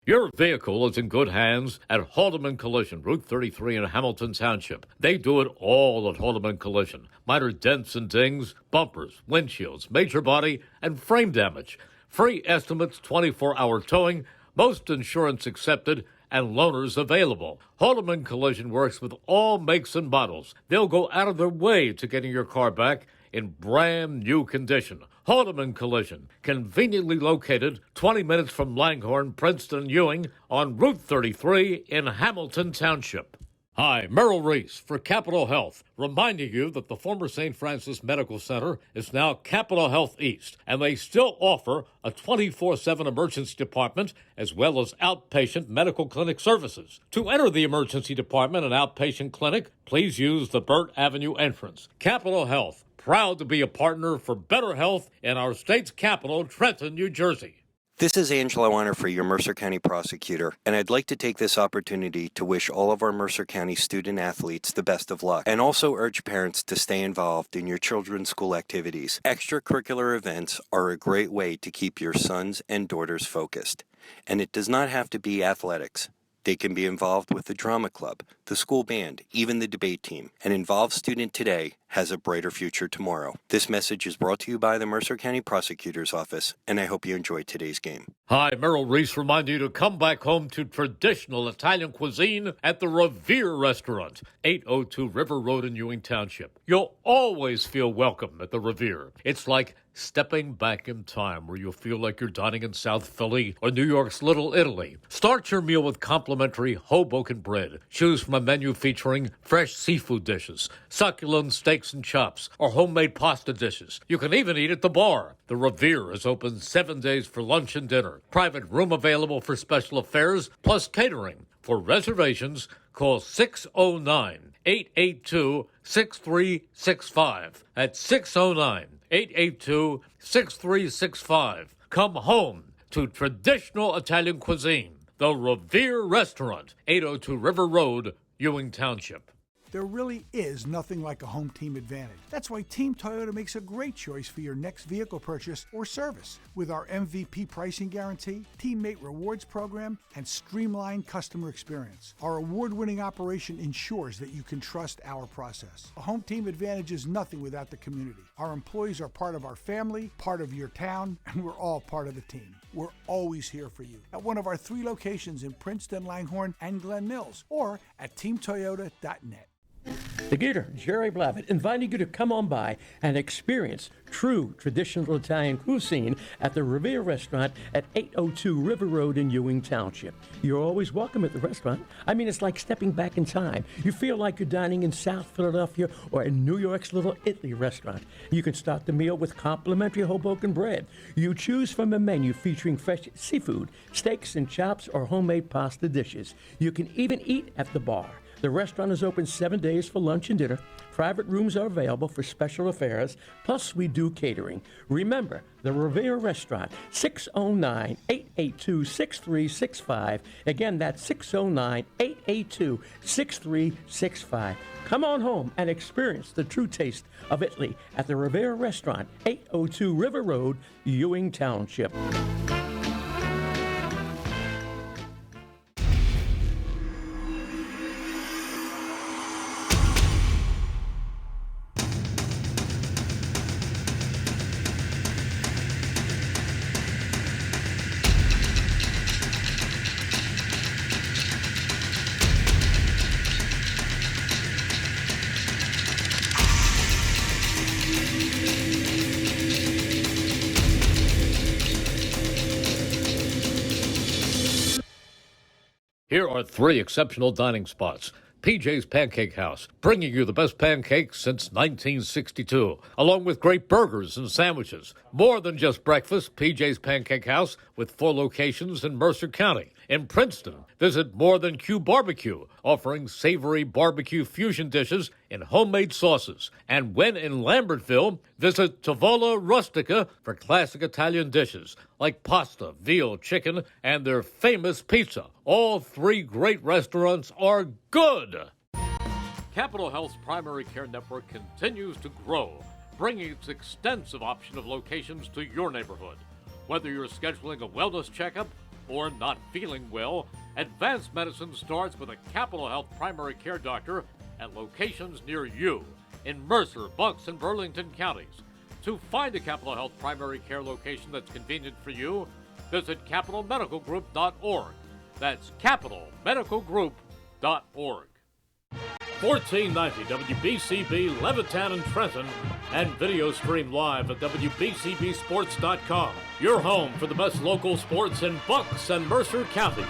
Your vehicle is in good hands at Haldeman Collision, Route 33 in Hamilton Township. They do it all at Haldeman Collision. Minor dents and dings, bumpers, windshields, major body, and frame damage. Free estimates, 24-hour towing, most insurance accepted, and loaners available. Haldeman Collision works with all makes and models. They'll go out of their way to getting your car back in brand new condition. Haldeman Collision, conveniently located 20 minutes from Langhorne, Princeton, Ewing on Route 33 in Hamilton Township. Hi, Merrill Reese for Capital Health, reminding you that the former St. Francis Medical Center is now Capital Health East, and they still offer a 24/7 emergency department as well as outpatient medical clinic services. To enter the emergency department and outpatient clinic, please use the Burt Avenue entrance. Capital Health, proud to be a partner for better health in our state's capital, Trenton, New Jersey. This is Angelo Weiner, your Mercer County prosecutor, and I'd like to take this opportunity to wish all of our Mercer County student athletes the best of luck, and also urge parents to stay involved in your children's school activities. Extracurricular events are a great way to keep your sons and daughters focused, and it does not have to be athletics. They can be involved with the drama club, the school band, even the debate team. An involved student today has a brighter future tomorrow. This message is brought to you by the Mercer County Prosecutor's Office, and I hope you enjoyed today's game. Hi, Merrill Reese reminding you to come back home to traditional Italian cuisine at the Revere Restaurant, 802 River Road in Ewing Township. You'll always feel welcome at the Revere. It's like stepping back in time where you'll feel like you're dining in South Philly or New York's Little Italy. Start your meal with complimentary Hoboken bread. Choose from a menu featuring fresh seafood dishes, succulent steaks and chops, or homemade pasta dishes. You can even eat at the bar. The Revere is open 7 days for lunch and dinner. Private room available for special affairs, plus catering. For reservations, call 609-882-6365. That's 609-882-6365. Come home to traditional Italian cuisine. The Revere Restaurant, 802 River Road, Ewing Township. There really is nothing like a home team advantage. That's why Team Toyota makes a great choice for your next vehicle purchase or service. With our MVP pricing guarantee, teammate rewards program, and streamlined customer experience, our award-winning operation ensures that you can trust our process. A home team advantage is nothing without the community. Our employees are part of our family, part of your town, and we're all part of the team. We're always here for you at one of our 3 locations in Princeton, Langhorne, and Glen Mills, or at teamtoyota.net. The Gator, Jerry Blavitt, inviting you to come on by and experience true traditional Italian cuisine at the Revere Restaurant at 802 River Road in Ewing Township. You're always welcome at the restaurant. I mean, it's like stepping back in time. You feel like you're dining in South Philadelphia or in New York's Little Italy restaurant. You can start the meal with complimentary Hoboken bread. You choose from a menu featuring fresh seafood, steaks and chops, or homemade pasta dishes. You can even eat at the bar. The restaurant is open 7 days for lunch and dinner. Private rooms are available for special affairs, plus we do catering. Remember, the Revere Restaurant, 609-882-6365. Again, that's 609-882-6365. Come on home and experience the true taste of Italy at the Revere Restaurant, 802 River Road, Ewing Township. Here are 3 exceptional dining spots. PJ's Pancake House, bringing you the best pancakes since 1962, along with great burgers and sandwiches. More than just breakfast, PJ's Pancake House, with 4 locations in Mercer County. In Princeton, visit More Than Q Barbecue, offering savory barbecue fusion dishes in homemade sauces. And when in Lambertville, visit Tavola Rustica for classic Italian dishes like pasta, veal, chicken, and their famous pizza. All 3 great restaurants are good. Capital Health's primary care network continues to grow, bringing its extensive option of locations to your neighborhood. Whether you're scheduling a wellness checkup or not feeling well, advanced medicine starts with a Capital Health primary care doctor at locations near you in Mercer, Bucks, and Burlington counties. To find a Capital Health primary care location that's convenient for you, visit capitalmedicalgroup.org. That's capitalmedicalgroup.org. 1490 WBCB Levittown and Trenton, and video stream live at WBCBsports.com. Your home for the best local sports in Bucks and Mercer counties.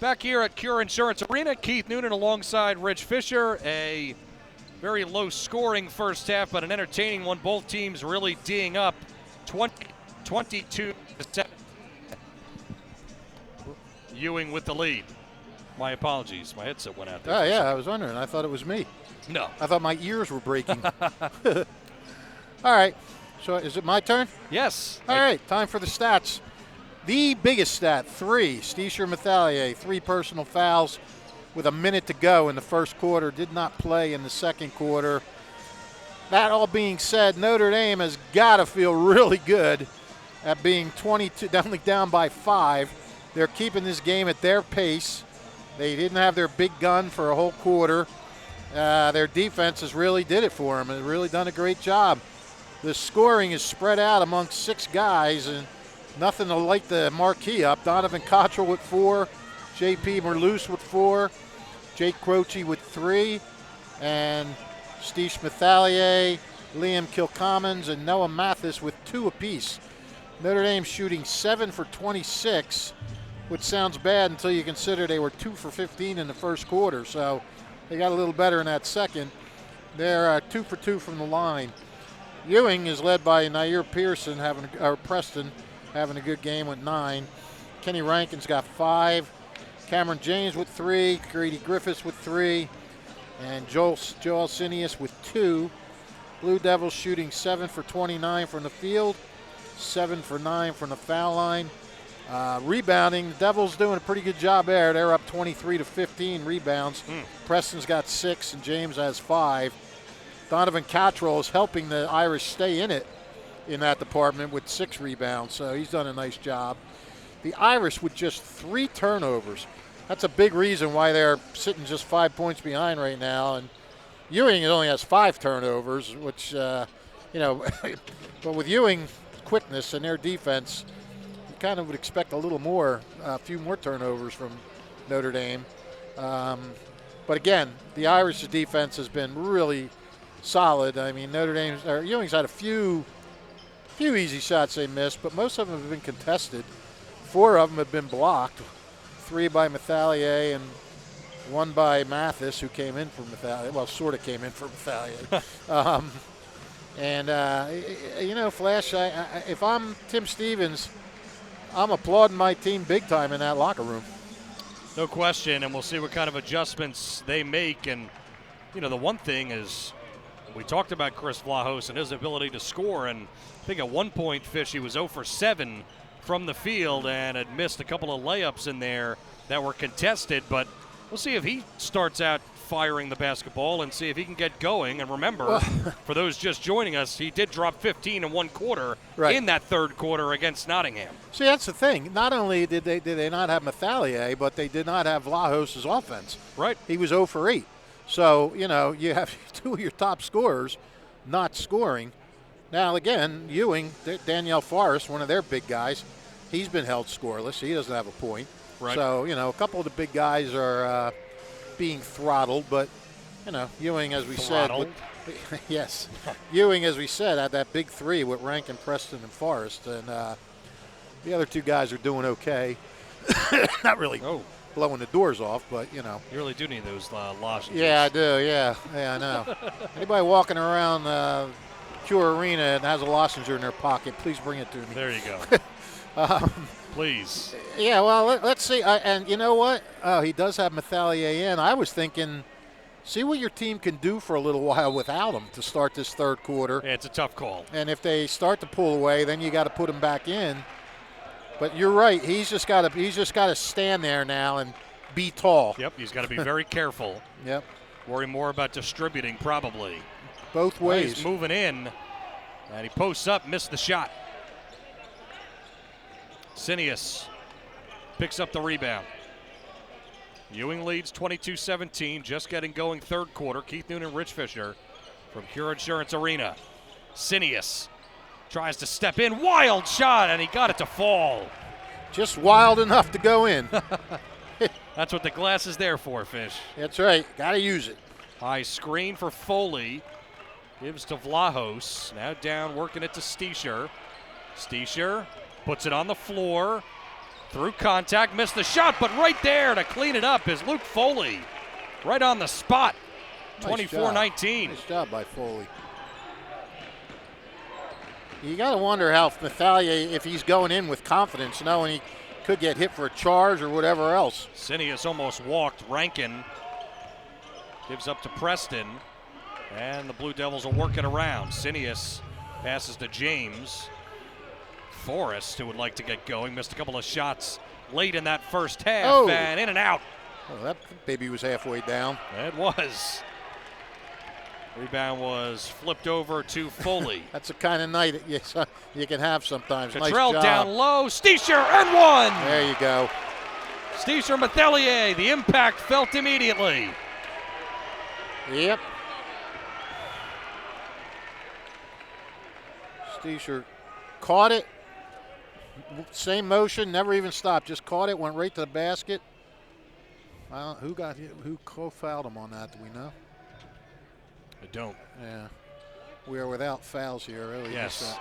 Back here at Cure Insurance Arena, Keith Noonan alongside Rich Fisher. A very low-scoring first half, but an entertaining one. Both teams really D'ing up 22-7. Ewing with the lead. My apologies. My headset went out there. Oh, yeah, I was wondering. I thought it was me. No. I thought my ears were breaking. All right. So is it my turn? Yes. All right. Time for the stats. The biggest stat, 3. Steisher Methalier, 3 personal fouls with a minute to go in the first quarter. Did not play in the second quarter. That all being said, Notre Dame has got to feel really good at being 22, only down by 5. They're keeping this game at their pace. They didn't have their big gun for a whole quarter. Their defense has really did it for them. They've really done a great job. The scoring is spread out amongst 6 guys, and nothing to light the marquee up. Donovan Cottrell with 4, J.P. Merloose with 4, Jake Croce with 3, and Steve Methalier, Liam Kilcommons, and Noah Mathis with 2 apiece. Notre Dame shooting 7 for 26, which sounds bad until you consider they were 2 for 15 in the first quarter. So they got a little better in that second. They're 2 for 2 from the line. Ewing is led by Nair Pearson, Preston, having a good game with 9. Kenny Rankin's got 5. Cameron James with 3. Grady Griffiths with 3. And Joel Sinius with 2. Blue Devils shooting 7 for 29 from the field, 7 for 9 from the foul line. Rebounding, the Devils doing a pretty good job there. They're up 23 to 15 rebounds. Preston's got 6 and James has 5. Donovan Cottrell is helping the Irish stay in it in that department with 6 rebounds, so he's done a nice job. The Irish with just 3 turnovers. That's a big reason why they're sitting just 5 points behind right now. And Ewing only has 5 turnovers, which, but with Ewing's quickness and their defense, you kind of would expect a little more, a few more turnovers from Notre Dame. But again, the Irish's defense has been really solid. I mean, Ewing's had a few easy shots they missed, but most of them have been contested. 4 of them have been blocked. 3 by Methalier and 1 by Mathis, who came in for Methalier. Well, sort of came in for Methalier. Flash, if I'm Tim Stevens, I'm applauding my team big time in that locker room. No question, and we'll see what kind of adjustments they make. And, the one thing is, we talked about Chris Vlahos and his ability to score, and I think at one point, Fish, he was 0 for 7 from the field and had missed a couple of layups in there that were contested. But we'll see if he starts out firing the basketball and see if he can get going. And remember, for those just joining us, he did drop 15 in one quarter in that third quarter against Nottingham. See, that's the thing. Not only did they not have Methalier, but they did not have Vlahos' offense. Right. He was 0 for 8. So, you have 2 of your top scorers not scoring. Now, again, Ewing, Danielle Forrest, one of their big guys, he's been held scoreless. He doesn't have a point. Right. So, a couple of the big guys are being throttled. But, Ewing, as we said. Yes. Ewing, as we said, had that big 3 with Rankin, Preston, and Forrest. And the other 2 guys are doing okay. Not really blowing the doors off, but, You really do need those lozenges. Yeah, I do. Yeah, I know. Anybody walking around Cure Arena and has a lozenge in their pocket, please bring it to me. There you go. Please. Yeah, well, let's see. And you know what? He does have Methalier in. I was thinking, see what your team can do for a little while without him to start this third quarter. Yeah, it's a tough call. And if they start to pull away, then you got to put him back in. But you're right. He's just got to stand there now and be tall. Yep, he's got to be very careful. Yep. Worry more about distributing, probably. Both ways. He's moving in, and he posts up, missed the shot. Sinius picks up the rebound. Ewing leads 22-17, just getting going third quarter. Keith Noonan, Rich Fisher from Cure Insurance Arena. Sinius tries to step in, wild shot, and he got it to fall. Just wild enough to go in. That's what the glass is there for, Fish. That's right. Got to use it. High screen for Foley. Gives to Vlahos. Now down, working it to Steisher. Steisher puts it on the floor. Through contact, missed the shot, but right there to clean it up is Luke Foley. Right on the spot. 24-19. Nice job by Foley. You got to wonder how Mathalier, if he's going in with confidence, knowing he could get hit for a charge or whatever else. Sinius almost walked. Rankin gives up to Preston, and the Blue Devils will work it around. Sinius passes to James. Forrest, who would like to get going, missed a couple of shots late in that first half, and in and out. Oh, that baby was halfway down. It was. Rebound was flipped over to Foley. That's the kind of night you can have sometimes. Cottrell nice job. down low. Steischer and one. There you go. Steischer Mathelier. The impact felt immediately. Yep. Steischer caught it. Same motion, never even stopped. Just caught it, went right to the basket. Who co-fouled him on that? Do we know? I don't. Yeah. We are without fouls here. Really. Yes.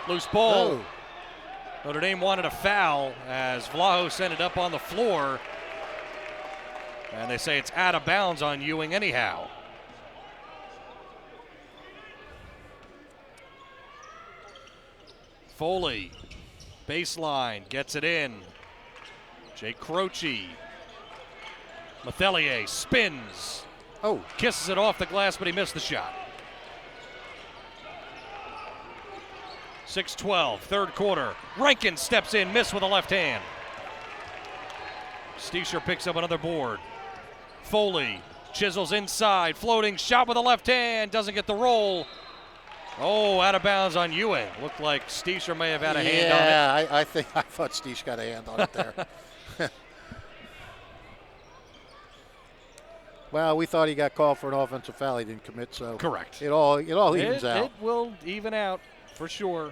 Loose ball. Oh. Notre Dame wanted a foul as Vlahos ended up on the floor. And they say it's out of bounds on Ewing anyhow. Foley, baseline, gets it in. Jake Croce. Mathelier spins. Oh. Kisses it off the glass, but he missed the shot. 6-12, third quarter. Rankin steps in, missed with a left hand. Steischer picks up another board. Foley chisels inside, floating shot with a left hand, doesn't get the roll. Oh, out of bounds on Ewing. Looked like Steischer may have had a hand on it. Yeah, I thought Steischer got a hand on it there. Well, we thought he got called for an offensive foul. He didn't commit, so correct. It all evens out. It will even out for sure.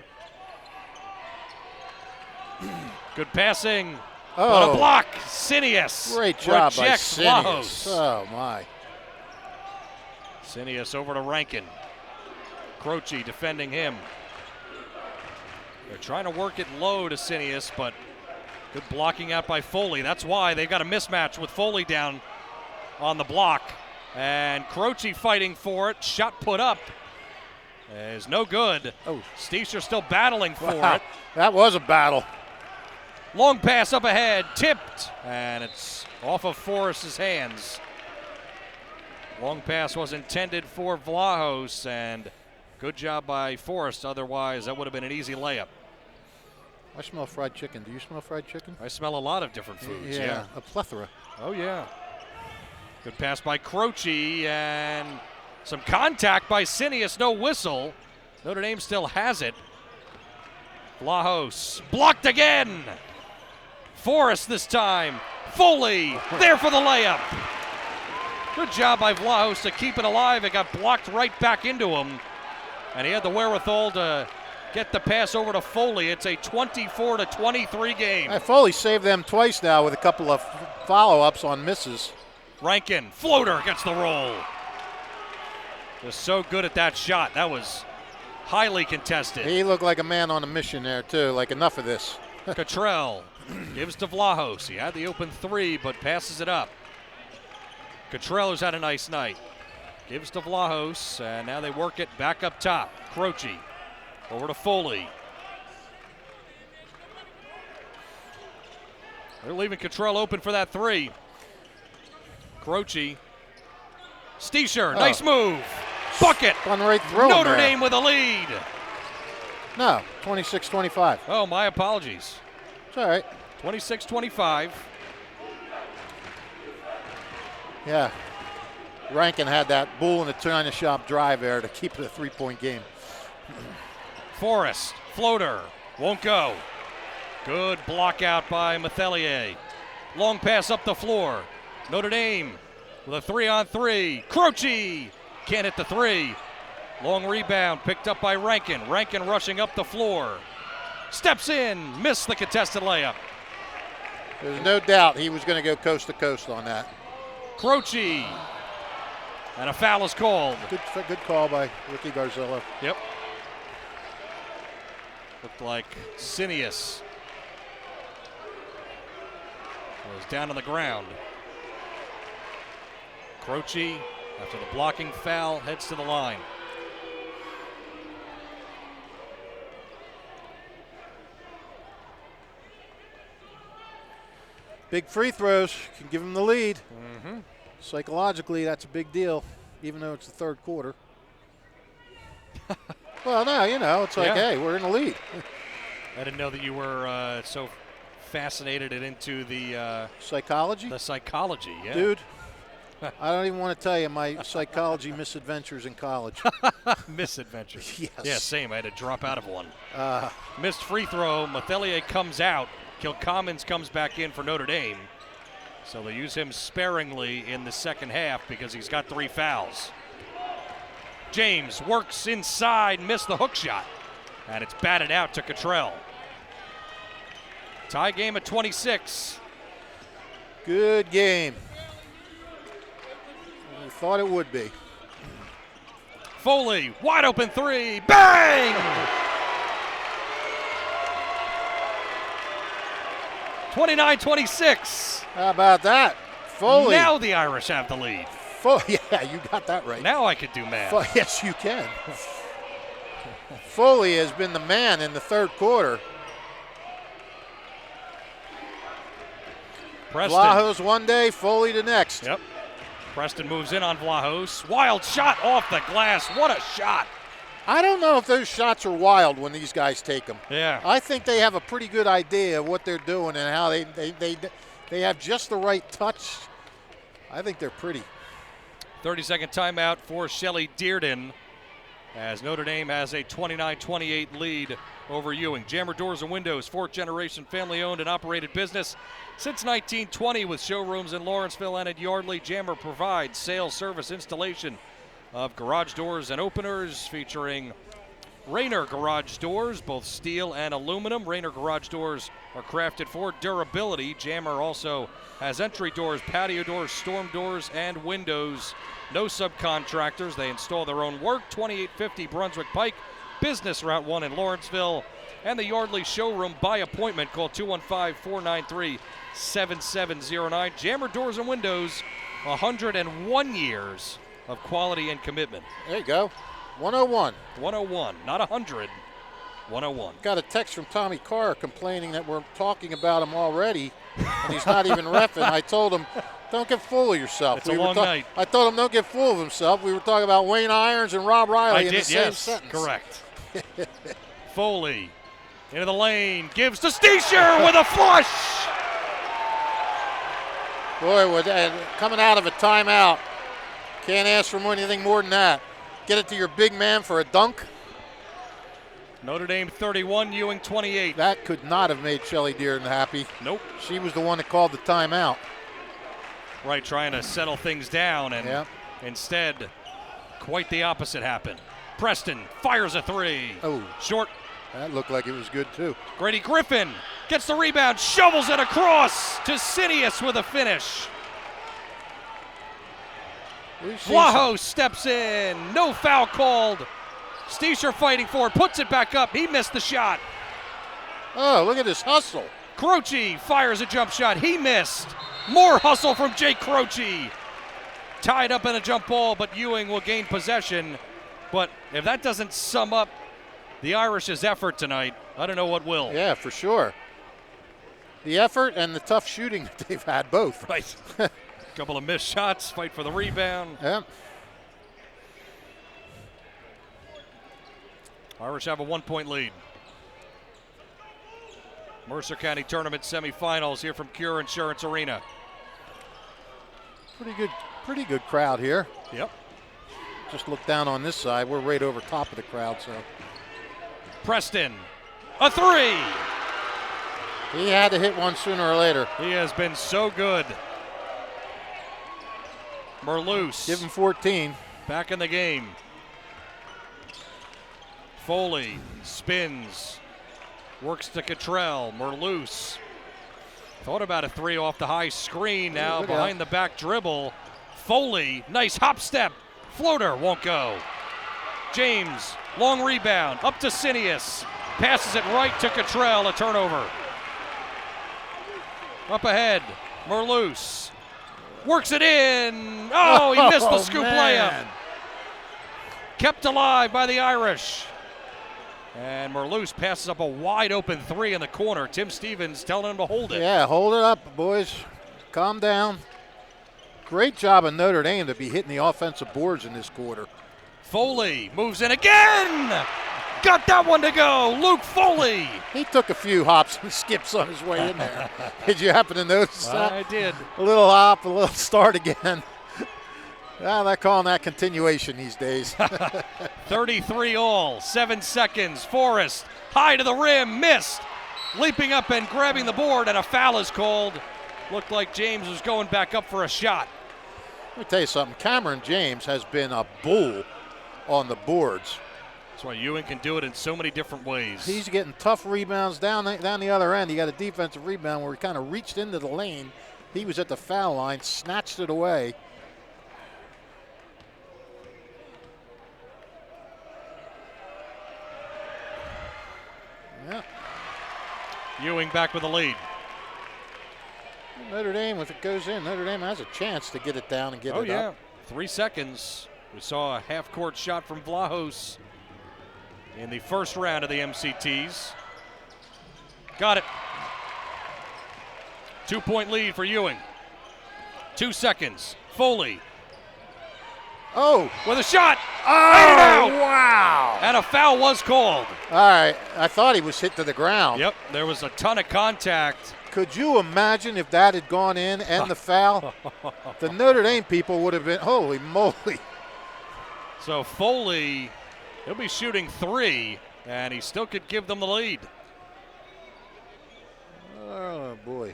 Good passing. But a block. Sinius. Great job by rejects Sinius. Vlahos. Oh my. Sinius over to Rankin. Croce defending him. They're trying to work it low to Sinius, but good blocking out by Foley. That's why they've got a mismatch with Foley down on the block. And Croce fighting for it. Shot put up is no good. Oh. Steischer still battling for it. That was a battle. Long pass up ahead, tipped, and it's off of Forrest's hands. Long pass was intended for Vlahos, and good job by Forrest. Otherwise, that would have been an easy layup. I smell fried chicken. Do you smell fried chicken? I smell a lot of different foods, yeah. A plethora. Oh, yeah. Good pass by Croce, and some contact by Sinius, no whistle. Notre Dame still has it. Vlahos blocked again. Forrest this time. Foley there for the layup. Good job by Vlahos to keep it alive. It got blocked right back into him. And he had the wherewithal to get the pass over to Foley. It's a 24-23 game. Foley saved them twice now with a couple of follow-ups on misses. Rankin, floater, gets the roll. Just so good at that shot. That was highly contested. He looked like a man on a mission there, too. Like, enough of this. Cottrell gives to Vlahos. He had the open three, but passes it up. Cottrell, who's had a nice night, gives to Vlahos, and now they work it back up top. Croce over to Foley. They're leaving Cottrell open for that three. Croce. Steischer, nice move. Bucket. Spun right through Notre him there. Dame with a lead. No, 26-25. Oh, my apologies. It's all right. 26-25. Yeah. Rankin had that bull in the china shop drive there to keep it a three-point game. Forrest, floater, won't go. Good block out by Mathelier. Long pass up the floor. Notre Dame with a 3-on-3. Croce can't hit the three. Long rebound picked up by Rankin. Rankin rushing up the floor. Steps in, missed the contested layup. There's no doubt he was going to go coast to coast on that. Croce. And a foul is called. Good call by Ricky Garzillo. Yep. Looked like Sinius was down on the ground. Croce, after the blocking foul, heads to the line. Big free throws can give them the lead. Psychologically, that's a big deal, even though it's the third quarter. Well, no, you know, it's like, hey, we're in the lead. I didn't know that you were so fascinated and into the psychology. The psychology, yeah. Dude, I don't even want to tell you my psychology misadventures in college. Misadventures. Yes. Yeah, same. I had to drop out of one. Missed free throw. Mathelier comes out. Kilcommons comes back in for Notre Dame. So they use him sparingly in the second half because he's got 3 fouls. James works inside, missed the hook shot. And it's batted out to Cottrell. Tie game at 26. Good game. I thought it would be. Foley, wide open 3. Bang! 29-26. How about that? Foley. Now the Irish have the lead. Yeah, you got that right. Now I could do math. Yes, you can. Foley has been the man in the third quarter. Preston. Vlahos one day, Foley the next. Yep. Preston moves in on Vlahos. Wild shot off the glass. What a shot. I don't know if those shots are wild when these guys take them. Yeah. I think they have a pretty good idea of what they're doing and how they have just the right touch. I think they're pretty. 30-second timeout for Shelley Dearden as Notre Dame has a 29-28 lead over Ewing. Jammer Doors and Windows, 4th-generation family-owned and operated business since 1920 with showrooms in Lawrenceville and at Yardley. Jammer provides sales, service, installation of garage doors and openers featuring Rainer garage doors, both steel and aluminum. Rainer garage doors are crafted for durability. Jammer also has entry doors, patio doors, storm doors, and windows. No subcontractors. They install their own work. 2850 Brunswick Pike, Business Route 1 in Lawrenceville. And the Yardley showroom by appointment. Call 215-493-7709. Jammer Doors and Windows, 101 years of quality and commitment. There you go. 101. 101, not 100. 101. Got a text from Tommy Carr complaining that we're talking about him already, and he's not even reffing. I told him, don't get full of yourself. It's a long night. I told him, don't get full of himself. We were talking about Wayne Irons and Rob Riley in the same sentence. Correct. Foley into the lane, gives to Steischer with a flush. Boy, coming out of a timeout, can't ask for anything more than that. Get it to your big man for a dunk. Notre Dame 31, Ewing 28. That could not have made Shelley Dearden happy. Nope. She was the one that called the timeout. Right, trying to settle things down, and instead, quite the opposite happened. Preston fires a 3. Oh. Short. That looked like it was good, too. Grady Griffin gets the rebound, shovels it across to Sinius with a finish. Vlahos steps in. No foul called. Steischer fighting for it. Puts it back up. He missed the shot. Oh, look at this hustle. Croce fires a jump shot. He missed. More hustle from Jake Croce. Tied up in a jump ball, but Ewing will gain possession. But if that doesn't sum up the Irish's effort tonight, I don't know what will. Yeah, for sure. The effort and the tough shooting that they've had, both. Right. Couple of missed shots, fight for the rebound. Yeah. Irish have a 1-point lead. Mercer County Tournament semifinals here from Cure Insurance Arena. Pretty good crowd here. Yep. Just look down on this side. We're right over top of the crowd, so. Preston, a 3. He had to hit one sooner or later. He has been so good. Merloose. Give him 14. Back in the game. Foley spins. Works to Cottrell. Merloose. Thought about a 3 off the high screen. Now behind the back dribble. Foley, nice hop step. Floater won't go. James, long rebound. Up to Sinius. Passes it right to Cottrell. A turnover. Up ahead. Merloose works it in. Oh, he missed the scoop layup. Kept alive by the Irish. And Merloose passes up a wide open three in the corner. Tim Stevens telling him to hold it. Yeah, hold it up, boys. Calm down. Great job of Notre Dame to be hitting the offensive boards in this quarter. Foley moves in again. Got that one to go. Luke Foley. He took a few hops and skips on his way in there. Did you happen to notice that? I did. A little hop, a little start again. Well, they're calling that continuation these days. 33 all, 7 seconds. Forrest, high to the rim, missed. Leaping up and grabbing the board, and a foul is called. Looked like James was going back up for a shot. Let me tell you something. Cameron James has been a bull on the boards. That's why Ewing can do it in so many different ways. He's getting tough rebounds down the other end. He got a defensive rebound where he kind of reached into the lane. He was at the foul line, snatched it away. Yeah. Ewing back with the lead. Notre Dame, if it goes in, Notre Dame has a chance to get it down and get it up. 3 seconds. We saw a half-court shot from Vlahos in the first round of the MCTs. Got it. 2-point lead for Ewing. 2 seconds. Foley. Oh. With a shot. Oh, wow. And a foul was called. All right. I thought he was hit to the ground. Yep. There was a ton of contact. Could you imagine if that had gone in and the foul? The Notre Dame people would have been, holy moly. So Foley, he'll be shooting 3, and he still could give them the lead. Oh, boy.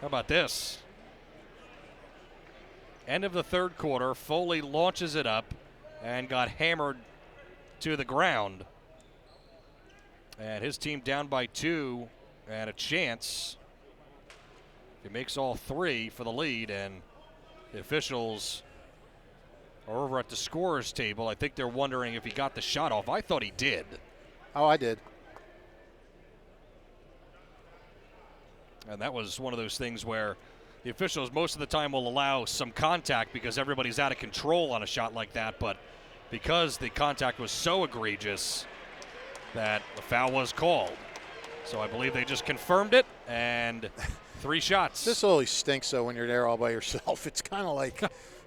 How about this? End of the third quarter, Foley launches it up and got hammered to the ground. And his team down by 2 and a chance. He makes all 3 for the lead, and the officials are over at the scorer's table. I think they're wondering if he got the shot off. I thought he did. Oh, I did. And that was one of those things where the officials most of the time will allow some contact because everybody's out of control on a shot like that. But because the contact was so egregious that the foul was called. So I believe they just confirmed it, and 3 shots. This always stinks, though, when you're there all by yourself. It's kind of like,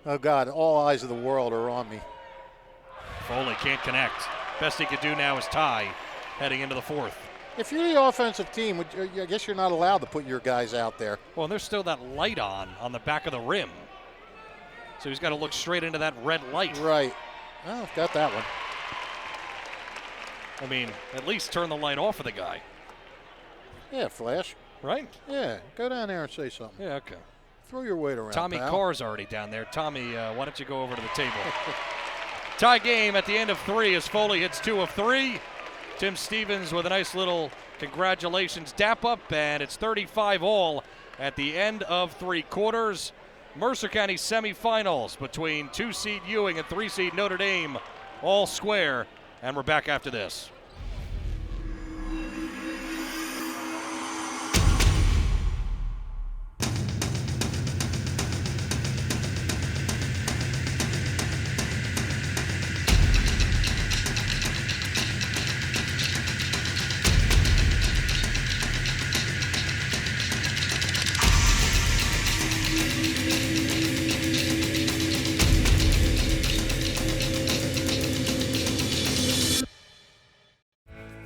oh, God, all eyes of the world are on me. Foley can't connect. Best he could do now is tie heading into the fourth. If you're the offensive team, I guess you're not allowed to put your guys out there. Well, and there's still that light on the back of the rim. So he's got to look straight into that red light. Right. Well, got that one. I mean, at least turn the light off of the guy. Yeah, Flash. Right? Yeah, go down there and say something. Yeah, okay. Throw your weight around, Tommy pal. Carr's already down there. Tommy, why don't you go over to the table? Tie game at the end of 3 as Foley hits 2 of 3. Tim Stevens with a nice little congratulations dap up, and it's 35 all at the end of 3 quarters. Mercer County semifinals between 2-seed Ewing and 3-seed Notre Dame, all square, and we're back after this.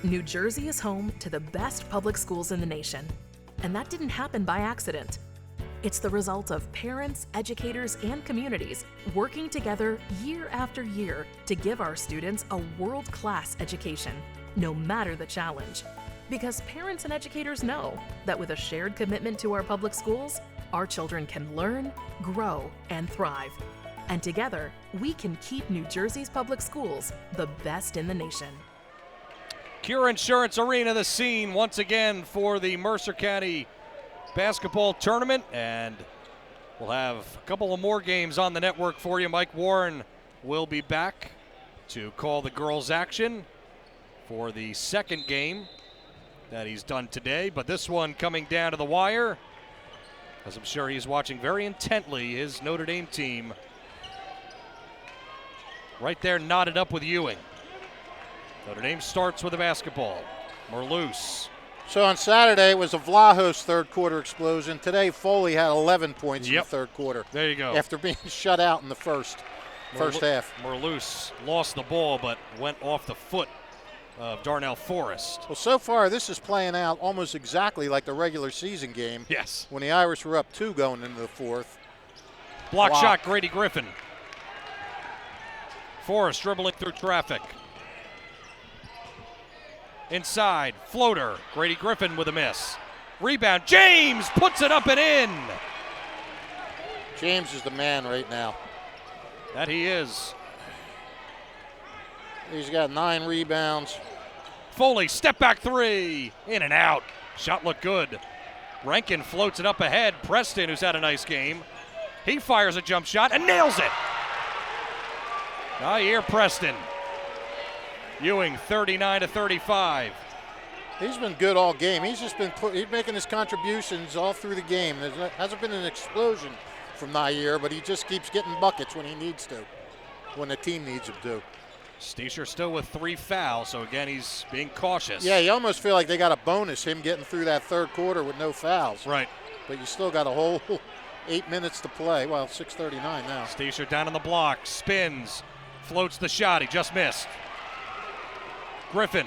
New Jersey is home to the best public schools in the nation. And that didn't happen by accident. It's the result of parents, educators, and communities working together year after year to give our students a world-class education, no matter the challenge. Because parents and educators know that with a shared commitment to our public schools, our children can learn, grow, and thrive. And together, we can keep New Jersey's public schools the best in the nation. Cure Insurance Arena, the scene once again for the Mercer County basketball tournament, and we'll have a couple of more games on the network for you. Mike Warren will be back to call the girls' action for the second game that he's done today, but this one coming down to the wire as I'm sure he's watching very intently his Notre Dame team. Right there knotted up with Ewing. Notre Dame starts with the basketball. Merloose. So on Saturday, it was a Vlahos third quarter explosion. Today, Foley had 11 points in the third quarter. There you go. After being shut out in the first half. Merloose lost the ball, but went off the foot of Darnell Forrest. Well, so far, this is playing out almost exactly like the regular season game. Yes. When the Irish were up 2 going into the fourth. Block shot, Grady Griffin. Forrest dribbling through traffic. Inside, floater. Grady Griffin with a miss. Rebound, James puts it up and in. James is the man right now. That he is. He's got 9 rebounds. Foley, step back 3. In and out. Shot looked good. Rankin floats it up ahead. Preston, who's had a nice game, he fires a jump shot and nails it. Now here, Preston. Ewing 39-35. He's been good all game. He's just been he's making his contributions all through the game. There hasn't been an explosion from Nair, but he just keeps getting buckets when he needs to, when the team needs him to. Steischer still with 3 fouls, so again, he's being cautious. Yeah, you almost feel like they got a bonus, him getting through that third quarter with no fouls. Right. But you still got a whole 8 minutes to play. Well, 6:39 now. Steischer down on the block, spins, floats the shot. He just missed. Griffin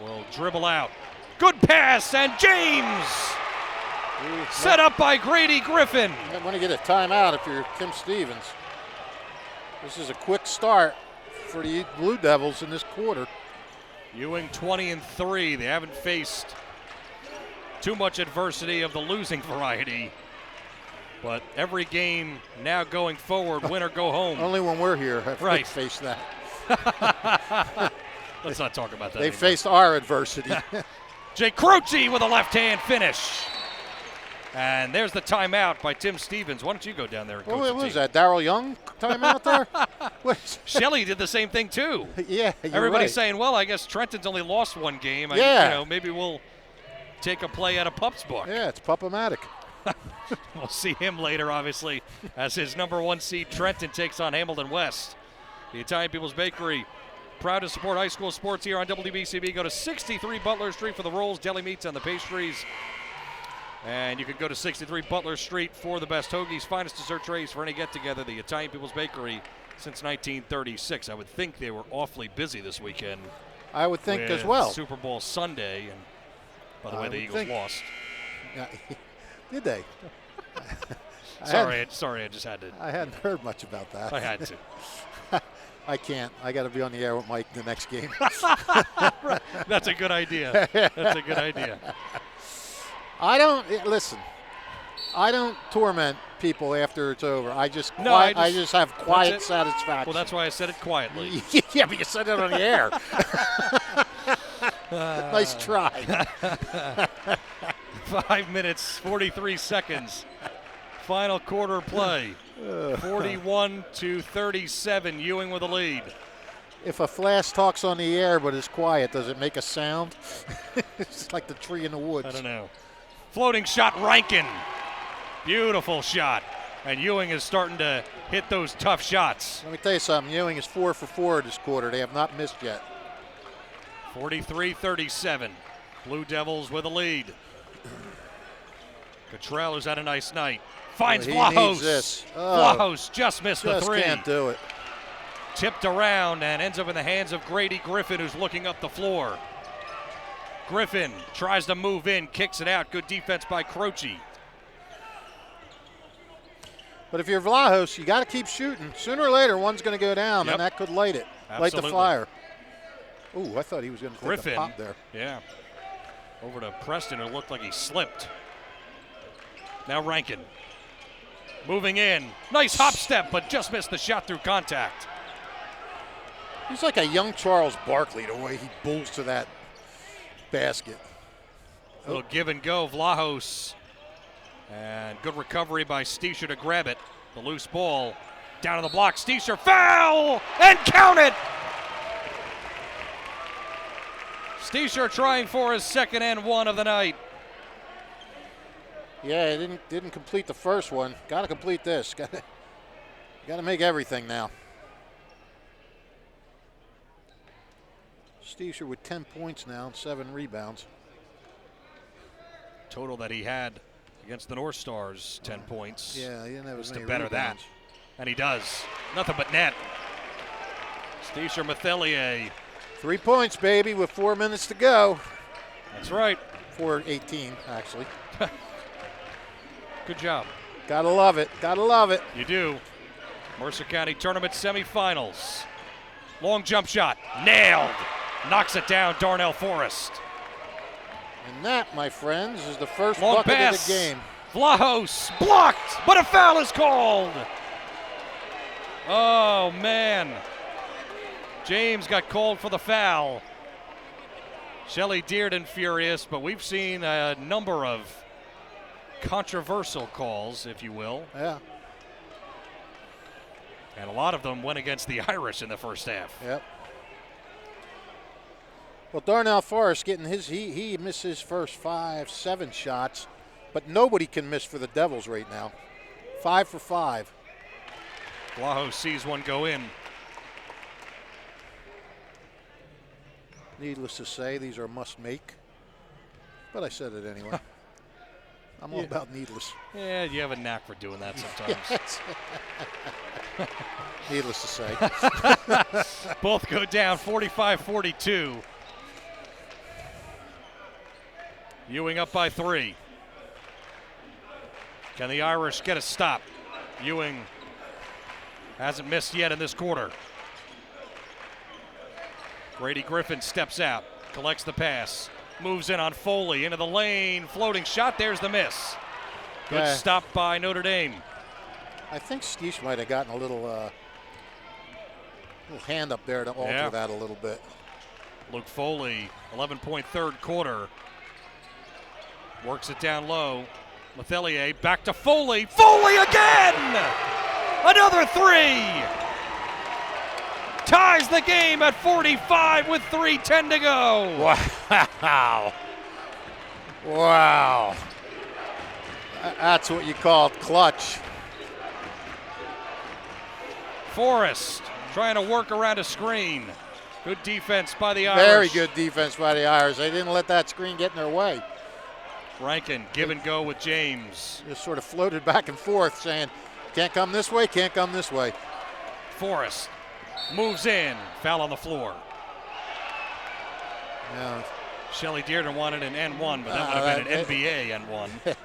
will dribble out. Good pass, and James set up by Grady Griffin. You want to get a timeout if you're Tim Stevens. This is a quick start for the Blue Devils in this quarter. Ewing 20-3. They haven't faced too much adversity of the losing variety. But every game now going forward, win or go home. Only when we're here have Right. they faced that. Let's not talk about that They anymore. faced our adversity. Jay Croce with a left-hand finish. And there's the timeout by Tim Stevens. Why don't you go down there and coach What the was team? that, Darryl Young timeout there? Shelley did the same thing too. Yeah, you're Everybody's right. saying, well, I guess Trenton's only lost 1 game. Yeah. Maybe we'll take a play out of Pup's book. Yeah, it's Pup-O-Matic. We'll see him later, obviously, as his number 1 seed Trenton takes on Hamilton West. The Italian People's Bakery, proud to support high school sports here on WBCB. Go to 63 Butler Street for the rolls, deli meats, and the pastries. And you can go to 63 Butler Street for the best hoagies, finest dessert trays for any get-together. The Italian People's Bakery since 1936. I would think they were awfully busy this weekend. I would think with as well. Super Bowl Sunday, and by the way, I the would Eagles think. lost. Yeah, did they? Sorry, I just had to. I hadn't heard much about that. I had to. I can't. I got to be on the air with Mike the next game. That's a good idea. That's a good idea. Listen. I don't torment people after it's over. I just have quiet it. satisfaction. Well, that's why I said it quietly. Yeah, but you said it on the air. Nice try. 5 minutes, 43 seconds. Final quarter play. 41-37. Ewing with a lead. If a flash talks on the air but is quiet, does it make a sound? It's like the tree in the woods. I don't know. Floating shot, Rankin. Beautiful shot. And Ewing is starting to hit those tough shots. Let me tell you something. Ewing is 4 for 4 this quarter. They have not missed yet. 43-37. Blue Devils with a lead. Cottrell, who's had a nice night, finds He Vlahos. needs this. Vlahos just missed the Just 3. can't do it. Tipped around and ends up in the hands of Grady Griffin, who's looking up the floor. Griffin tries to move in, kicks it out. Good defense by Croce. But if you're Vlahos, you got to keep shooting. Sooner or later, one's going to go down, Yep. and that could light it. Light the Absolutely. fire. Ooh, I thought he was going to take Griffin, a pop there. yeah. Over to Preston, who looked like he slipped. Now Rankin. Moving in. Nice hop step, but just missed the shot through contact. He's like a young Charles Barkley, the way he bulls to that basket. Little give and go, Vlahos. And good recovery by Steischer to grab it. The loose ball down on the block. Steischer, foul! And count it! Steischer trying for his second and 1 of the night. Yeah, he didn't complete the first one. Got to complete this. Got to make everything now. Steesher with 10 points now and 7 rebounds. Total that he had against the North Stars, 10 points. Yeah, he didn't have as many to better rebounds. that. And he does. Nothing but net. Steesher Mathelier. 3 points, baby, with 4 minutes to go. That's right. 4:18, actually. Good job. Gotta love it. Gotta love it. You do. Mercer County Tournament semifinals. Long jump shot. Nailed. Knocks it down, Darnell Forrest. And that, my friends, is the first Long bucket pass. of the game. Vlahos blocked, but a foul is called. Oh, man. James got called for the foul. Shelley Dearden furious, but we've seen a number of controversial calls, if you will. Yeah. And a lot of them went against the Irish in the first half. Yep. Well, Darnell Forrest getting he missed his first 5-7 shots, but nobody can miss for the Devils right now. 5 for 5. Vlahos sees one go in. Needless to say, these are must make, but I said it anyway. I'm all about needless. Yeah, you have a knack for doing that sometimes. Yes. Needless to say. Both go down 45-42. Ewing up by 3. Can the Irish get a stop? Ewing hasn't missed yet in this quarter. Grady Griffin steps out, collects the pass, moves in on Foley into the lane, floating shot, there's the miss. Good stop by Notre Dame. I think Steesh might have gotten a little hand up there to alter that a little bit. Luke Foley, 11-point third quarter. Works it down low. Mathelier back to Foley. Foley again! Another 3! Ties the game at 45 with 3:10 to go. Wow. Wow. That's what you call clutch. Forrest trying to work around a screen. Good defense by the Irish. Very good defense by the Irish. They didn't let that screen get in their way. Rankin, give and go with James. Just sort of floated back and forth saying, can't come this way, can't come this way. Forrest moves in, foul on the floor. Yeah. Shelley Dearden wanted an N1, but that would have been an NBA N1.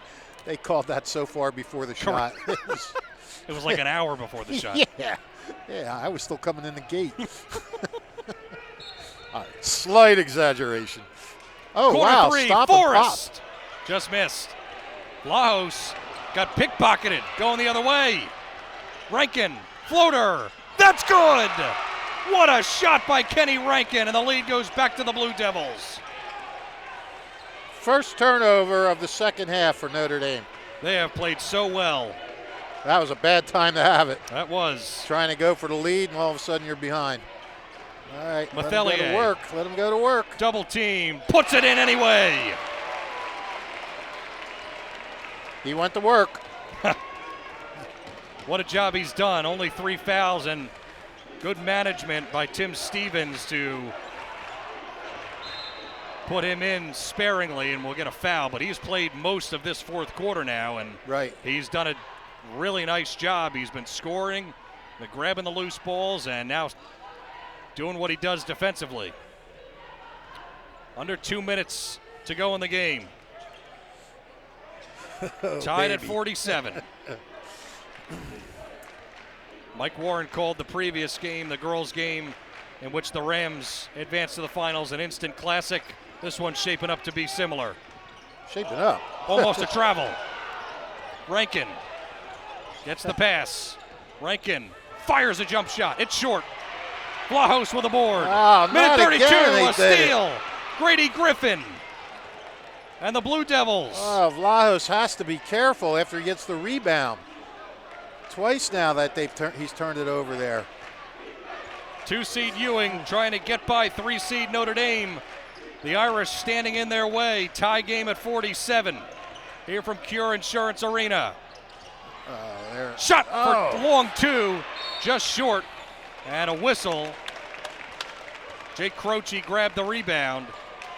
They called that so far before the shot. It was like an hour before the shot. Yeah, I was still coming in the gate. All right, slight exaggeration. Oh, Corner wow, 3, stop Forrest. and pop. Just missed. Vlahos got pickpocketed, going the other way. Rankin, floater. That's good. What a shot by Kenny Rankin, and the lead goes back to the Blue Devils. First turnover of the second half for Notre Dame. They have played so well. That was a bad time to have it. That was. Trying to go for the lead, and all of a sudden you're behind. All right, let him go to work. Let him go to work. Double team, puts it in anyway. He went to work. What a job he's done. Only 3 fouls and good management by Tim Stevens to put him in sparingly, and we'll get a foul. But he's played most of this fourth quarter now, and he's done a really nice job. He's been scoring, grabbing the loose balls, and now doing what he does defensively. Under 2 minutes to go in the game. Tied at 47. Mike Warren called the previous game, the girls' game, in which the Rams advanced to the finals, an instant classic. This one's shaping up to be similar. Shaping up. Almost a travel. Rankin gets the pass. Rankin fires a jump shot. It's short. Vlahos with a board. Oh, Minute 32, again, a steal. Grady Griffin. And the Blue Devils. Oh, Vlahos has to be careful after he gets the rebound. Twice now that he's turned it over there. 2-seed Ewing trying to get by 3-seed Notre Dame. The Irish standing in their way. Tie game at 47. here from Cure Insurance Arena. There. Shot for long two, just short, and a whistle. Jake Croce grabbed the rebound.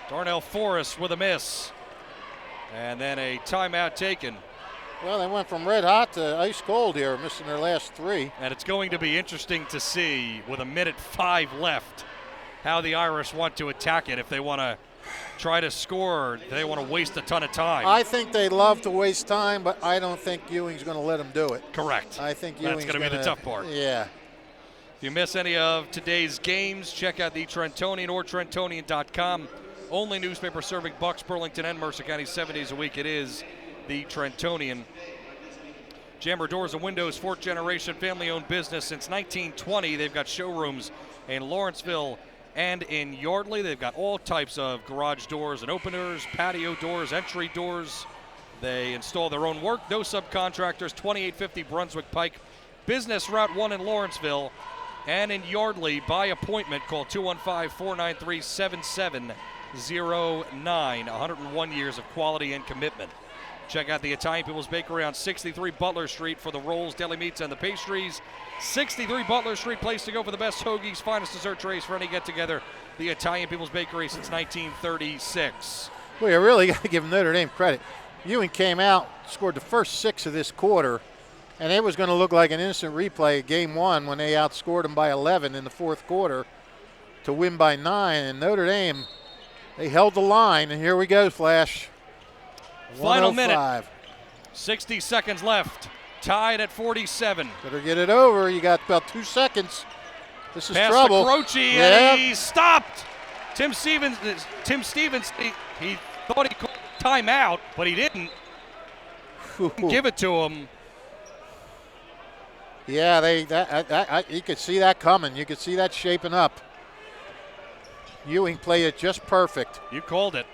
Darnell Forrest with a miss. And then a timeout taken. Well, they went from red hot to ice cold here, missing their last three. And it's going to be interesting to see, with 1:05 left, how the Irish want to attack it. If they want to try to score, or they want to waste a ton of time. I think they love to waste time, but I don't think Ewing's going to let them do it. Correct. I think Ewing's that's going to be the tough part. Yeah. If you miss any of today's games, check out the Trentonian or Trentonian.com. Only newspaper serving Bucks, Burlington, and Mercer County 7 days a week. It is the Trentonian. Jammer Doors and Windows, fourth generation family-owned business since 1920. They've got showrooms in Lawrenceville and in Yardley. They've got all types of garage doors and openers, patio doors, entry doors. They install their own work, no subcontractors. 2850 Brunswick Pike, Business Route 1 in Lawrenceville. And in Yardley, by appointment, call 215-493-7709. 101 years of quality and commitment. Check out the Italian People's Bakery on 63 Butler Street for the rolls, deli meats, and the pastries. 63 Butler Street, place to go for the best hoagies, finest dessert trays for any get-together. The Italian People's Bakery since 1936. Well, you really got to give Notre Dame credit. Ewing came out, scored the first 6 of this quarter, and it was going to look like an instant replay of Game 1 when they outscored them by 11 in the fourth quarter to win by 9. And Notre Dame, they held the line, and here we go, Flash. Final 1:05. minute. 60 seconds left. Tied at 47. Better get it over. You got about 2 seconds. This is Pass trouble. to Croce, and he stopped. Tim Stevens, he thought he called timeout, but he didn't. Give it to him. Yeah, you could see that coming. You could see that shaping up. Ewing played it just perfect. You called it.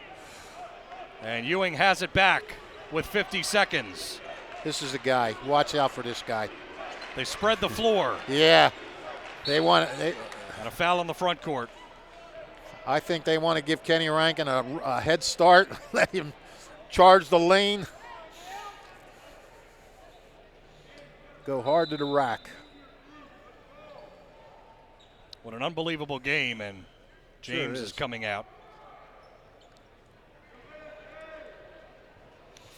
And Ewing has it back with 50 seconds. This is the guy. Watch out for this guy. They spread the floor. Yeah, they want. And a foul on the front court. I think they want to give Kenny Rankin a head start. Let him charge the lane. Go hard to the rack. What an unbelievable game, and James Sure is coming out.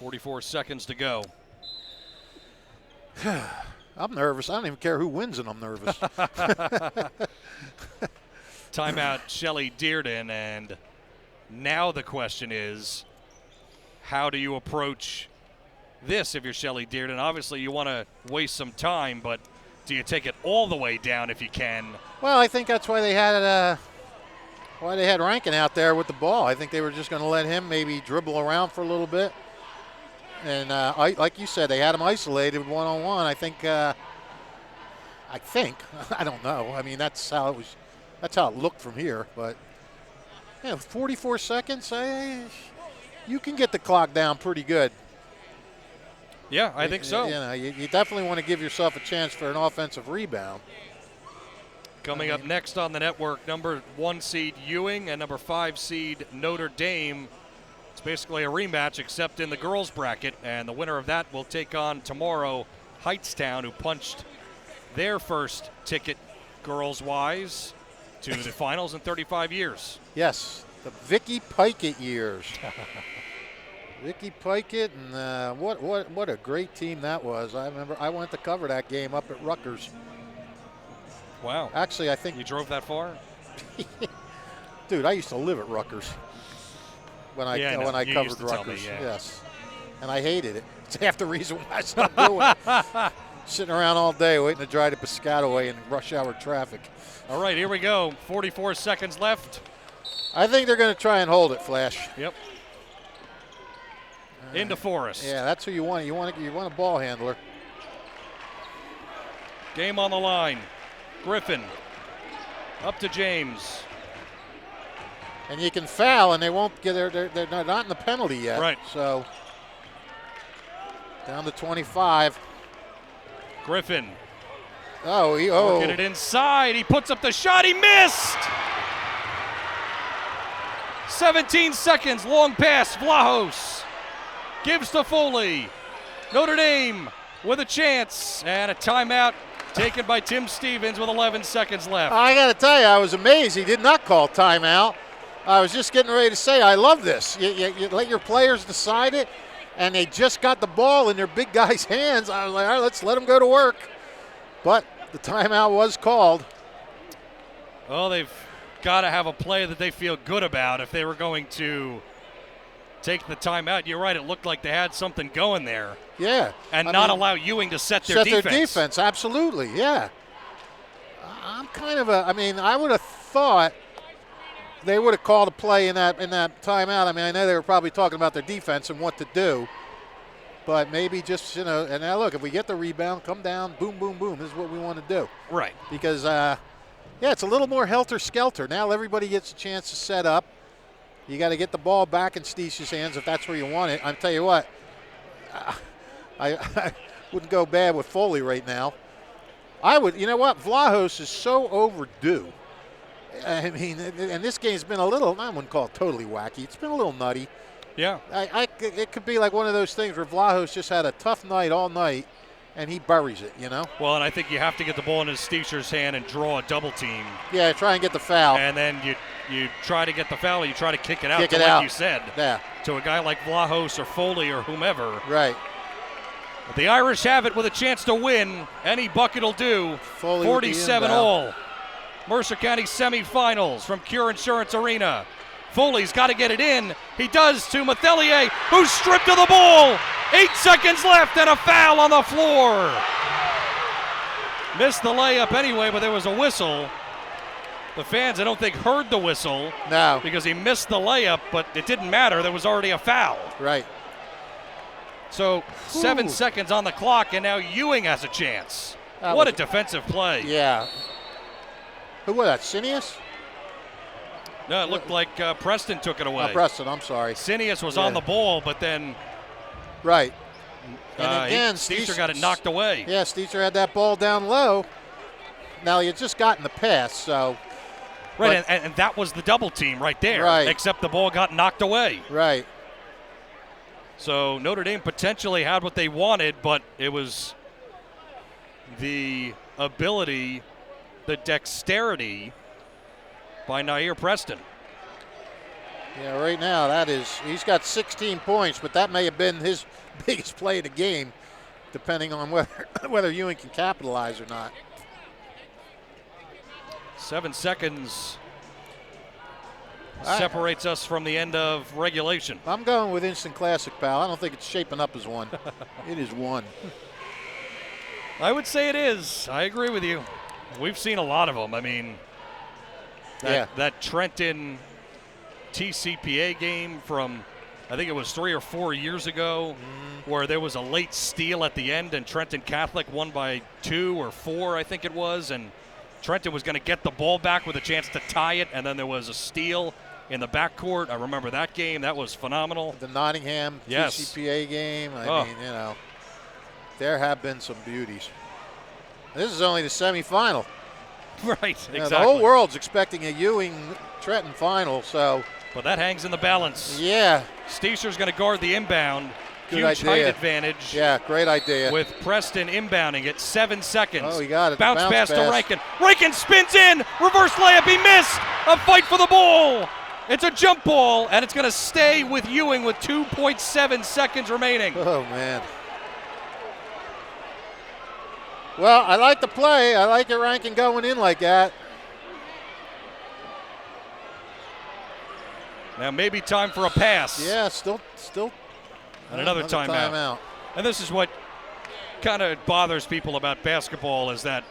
44 seconds to go. I'm nervous. I don't even care who wins, and I'm nervous. Timeout, Shelley Dearden, and now the question is, how do you approach this if you're Shelley Dearden? Obviously, you want to waste some time, but do you take it all the way down if you can? Well, I think that's why they had Rankin out there with the ball. I think they were just going to let him maybe dribble around for a little bit. And like you said, they had him isolated one-on-one. I think, I don't know. I mean, that's how it was. That's how it looked from here. But 44 seconds, you can get the clock down pretty good. Yeah, I think so. You definitely want to give yourself a chance for an offensive rebound. Coming up next on the network, number 1 seed Ewing and number 5 seed Notre Dame. It's basically a rematch except in the girls bracket, and the winner of that will take on tomorrow Heightstown, who punched their first ticket girls-wise to the finals in 35 years. Yes, the Vicky Pikett years. Vicky Pikett, and what a great team that was. I remember I went to cover that game up at Rutgers. Wow. Actually, I think you drove that far? Dude, I used to live at Rutgers when I covered Rutgers. Yes, and I hated it. It's half the reason why I stopped doing it. Sitting around all day waiting to drive to Piscataway in rush hour traffic. All right, here we go. 44 seconds left. I think they're going to try and hold it, Flash. Yep. Into Forrest. Yeah, that's who you want. You want a ball handler. Game on the line. Griffin up to James. And you can foul, and they won't get there. They're not in the penalty yet. Right. So down to 25. Griffin. Working it inside. He puts up the shot. He missed. 17 seconds. Long pass. Vlahos. gives to Foley. Notre Dame with a chance, and a timeout taken by Tim Stevens with 11 seconds left. I got to tell you, I was amazed he did not call timeout. I was just getting ready to say, I love this. You let your players decide it, and they just got the ball in their big guys' hands. I was like, all right, let's let them go to work. But the timeout was called. Well, they've got to have a play that they feel good about if they were going to take the timeout. You're right, it looked like they had something going there. Yeah. And not allow Ewing to set their defense. Set their defense, absolutely, yeah. I'm kind of I would have thought they would have called a play in that timeout. I mean, I know they were probably talking about their defense and what to do. But maybe just, and now look, if we get the rebound, come down, boom, boom, boom. This is what we want to do. Right. Because, it's a little more helter-skelter. Now everybody gets a chance to set up. You got to get the ball back in Steish's hands if that's where you want it. I'll tell you what, I wouldn't go bad with Foley right now. I would, Vlahos is so overdue. I mean, and this game's been a little, I wouldn't call it totally wacky. It's been a little nutty. Yeah. It could be like one of those things where Vlahos just had a tough night all night, and he buries it, Well, and I think you have to get the ball into Steischer's hand and draw a double team. Yeah, try and get the foul. And then you try to get the foul, or you try to kick it out, out. Like you said, to a guy like Vlahos or Foley or whomever. Right. But the Irish have it with a chance to win. Any bucket will do. Foley 47 all. Mercer County semifinals from Cure Insurance Arena. Foley's got to get it in. He does to Mathelier, who's stripped of the ball. 8 seconds left and a foul on the floor. Missed the layup anyway, but there was a whistle. The fans, I don't think, heard the whistle. No. Because he missed the layup, but it didn't matter. There was already a foul. Right. So 7 seconds on the clock, and now Ewing has a chance. What a defensive play. Yeah. Who was that, Cineas? No, it looked like Preston took it away. Oh, Preston, I'm sorry. Cineas was on the ball, but then right. And again, Steischer got it knocked away. Yeah, Steischer had that ball down low. Now, you just gotten the pass, so. Right, and that was the double team right there. Right. Except the ball got knocked away. Right. So Notre Dame potentially had what they wanted, but it was the ability, the dexterity by Nair Preston. Yeah, right now he's got 16 points, but that may have been his biggest play of the game, depending on whether Ewing can capitalize or not. 7 seconds separates us from the end of regulation. I'm going with instant classic, pal. I don't think it's shaping up as one. It is one. I would say it is. I agree with you. We've seen a lot of them. I mean, that Trenton TCPA game from, I think it was 3 or 4 years ago, where there was a late steal at the end and Trenton Catholic won by 2 or 4, I think it was, and Trenton was going to get the ball back with a chance to tie it, and then there was a steal in the backcourt. I remember that game. That was phenomenal. The Nottingham TCPA game. I mean, there have been some beauties. This is only the semifinal. Right, exactly. The whole world's expecting a Ewing-Trenton final, so. But that hangs in the balance. Yeah. Steischer's going to guard the inbound. Good Huge idea. height advantage. Yeah, great idea. With Preston inbounding at 7 seconds. Oh, he got it. Bounce pass to Rankin. Rankin spins in. Reverse layup. He missed. A fight for the ball. It's a jump ball, and it's going to stay with Ewing with 2.7 seconds remaining. Oh, man. Well, I like the play. I like it, Rankin going in like that. Now maybe time for a pass. Yeah, still. And another timeout. And this is what kind of bothers people about basketball is that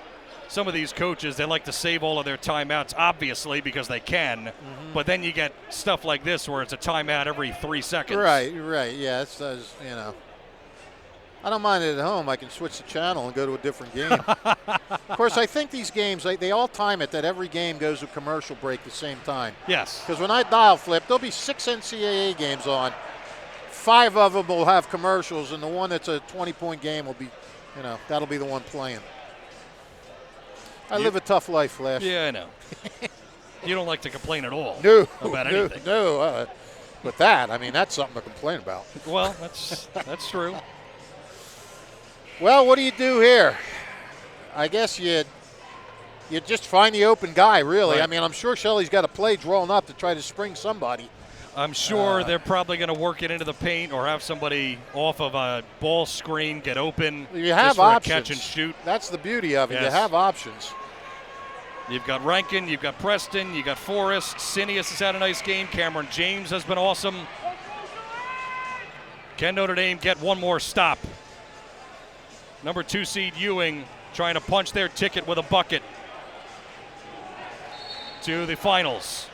some of these coaches, they like to save all of their timeouts, obviously, because they can. But then you get stuff like this where it's a timeout every 3 seconds. Right. Yeah, it does, I don't mind it at home. I can switch the channel and go to a different game. Of course, I think these games, they all time it that every game goes to commercial break at the same time. Yes. Because when I dial flip, there'll be 6 NCAA games on. 5 of them will have commercials, and the one that's a 20-point game will be, that'll be the one playing. I live a tough life, Flash. Yeah, I know. You don't like to complain at all No, about anything. No. But that, I mean, that's something to complain about. Well, that's true. Well, what do you do here? I guess you just find the open guy, really. Right. I mean, I'm sure Shelley's got a play drawn up to try to spring somebody. I'm sure they're probably going to work it into the paint or have somebody off of a ball screen get open. You have just for options. a catch and shoot. That's the beauty of it. Yes. You have options. You've got Rankin, you've got Preston, you've got Forrest. Sinius has had a nice game. Cameron James has been awesome. Can Notre Dame get one more stop? Number 2 seed Ewing trying to punch their ticket with a bucket to the finals.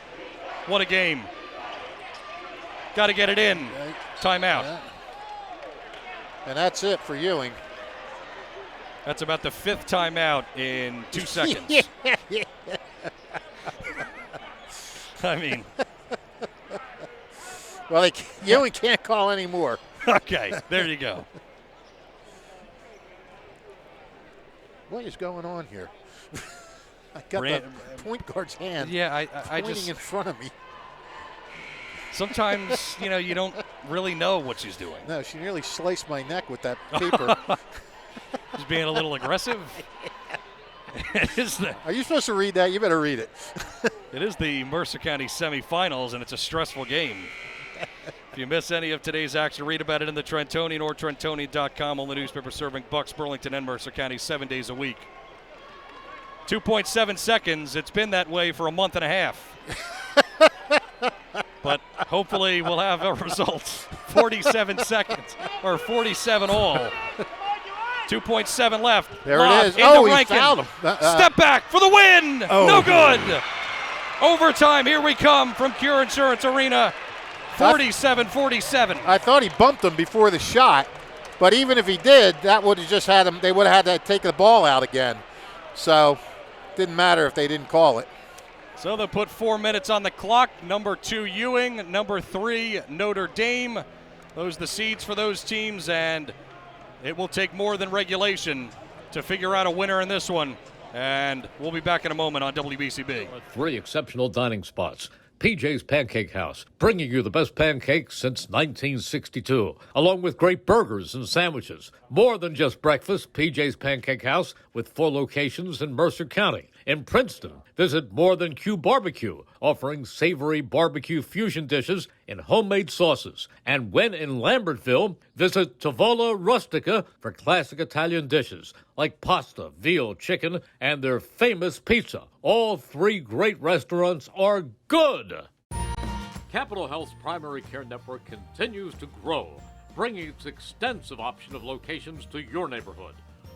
What a game. Got to get it in. Timeout. Yeah. And that's it for Ewing. That's about the 5th timeout in 2 seconds. I mean. Well, Ewing can't call any more. Okay, there you go. What is going on here? I got the point guard's hand I pointing just in front of me. sometimes, you don't really know what she's doing. No, she nearly sliced my neck with that paper. She's being a little aggressive. It is Are you supposed to read that? You better read it. It is the Mercer County semifinals, and it's a stressful game. If you miss any of today's action, read about it in the Trentonian or Trentonian.com, only newspaper serving Bucks, Burlington, and Mercer County 7 days a week. 2.7 seconds. It's been that way for a month and a half. But hopefully we'll have a result. 47 seconds, or 47 all. 2.7 left. There Lob it is. into Oh, he Rankin. fouled him. Step back for the win. Oh. No good. Overtime. Here we come from Cure Insurance Arena. 47-47. I thought he bumped him before the shot, but even if he did, that would have just had him. They would have had to take the ball out again. So, didn't matter if they didn't call it. So they'll put 4 minutes on the clock. Number 2, Ewing. Number 3, Notre Dame. Those are the seeds for those teams, and it will take more than regulation to figure out a winner in this one. And we'll be back in a moment on WBCB. 3 exceptional dining spots. PJ's Pancake House, bringing you the best pancakes since 1962, along with great burgers and sandwiches. More than just breakfast, PJ's Pancake House, with 4 locations in Mercer County. In Princeton, visit More Than Q Barbecue, offering savory barbecue fusion dishes in homemade sauces. And when in Lambertville, visit Tavola Rustica for classic Italian dishes like pasta, veal, chicken, and their famous pizza. All 3 great restaurants are good. Capital Health's primary care network continues to grow, bringing its extensive option of locations to your neighborhood.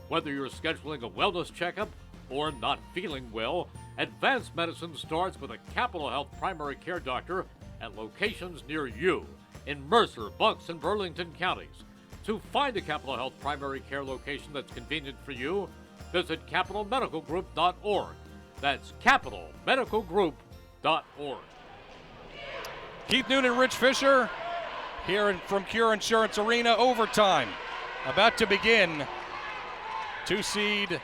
Whether you're scheduling a wellness checkup or not feeling well, advanced medicine starts with a Capital Health primary care doctor at locations near you in Mercer, Bucks, and Burlington counties. To find a Capital Health primary care location that's convenient for you, visit capitalmedicalgroup.org. That's capitalmedicalgroup.org. Keith Noonan and Rich Fisher here from Cure Insurance Arena. Overtime about to begin. 2 seed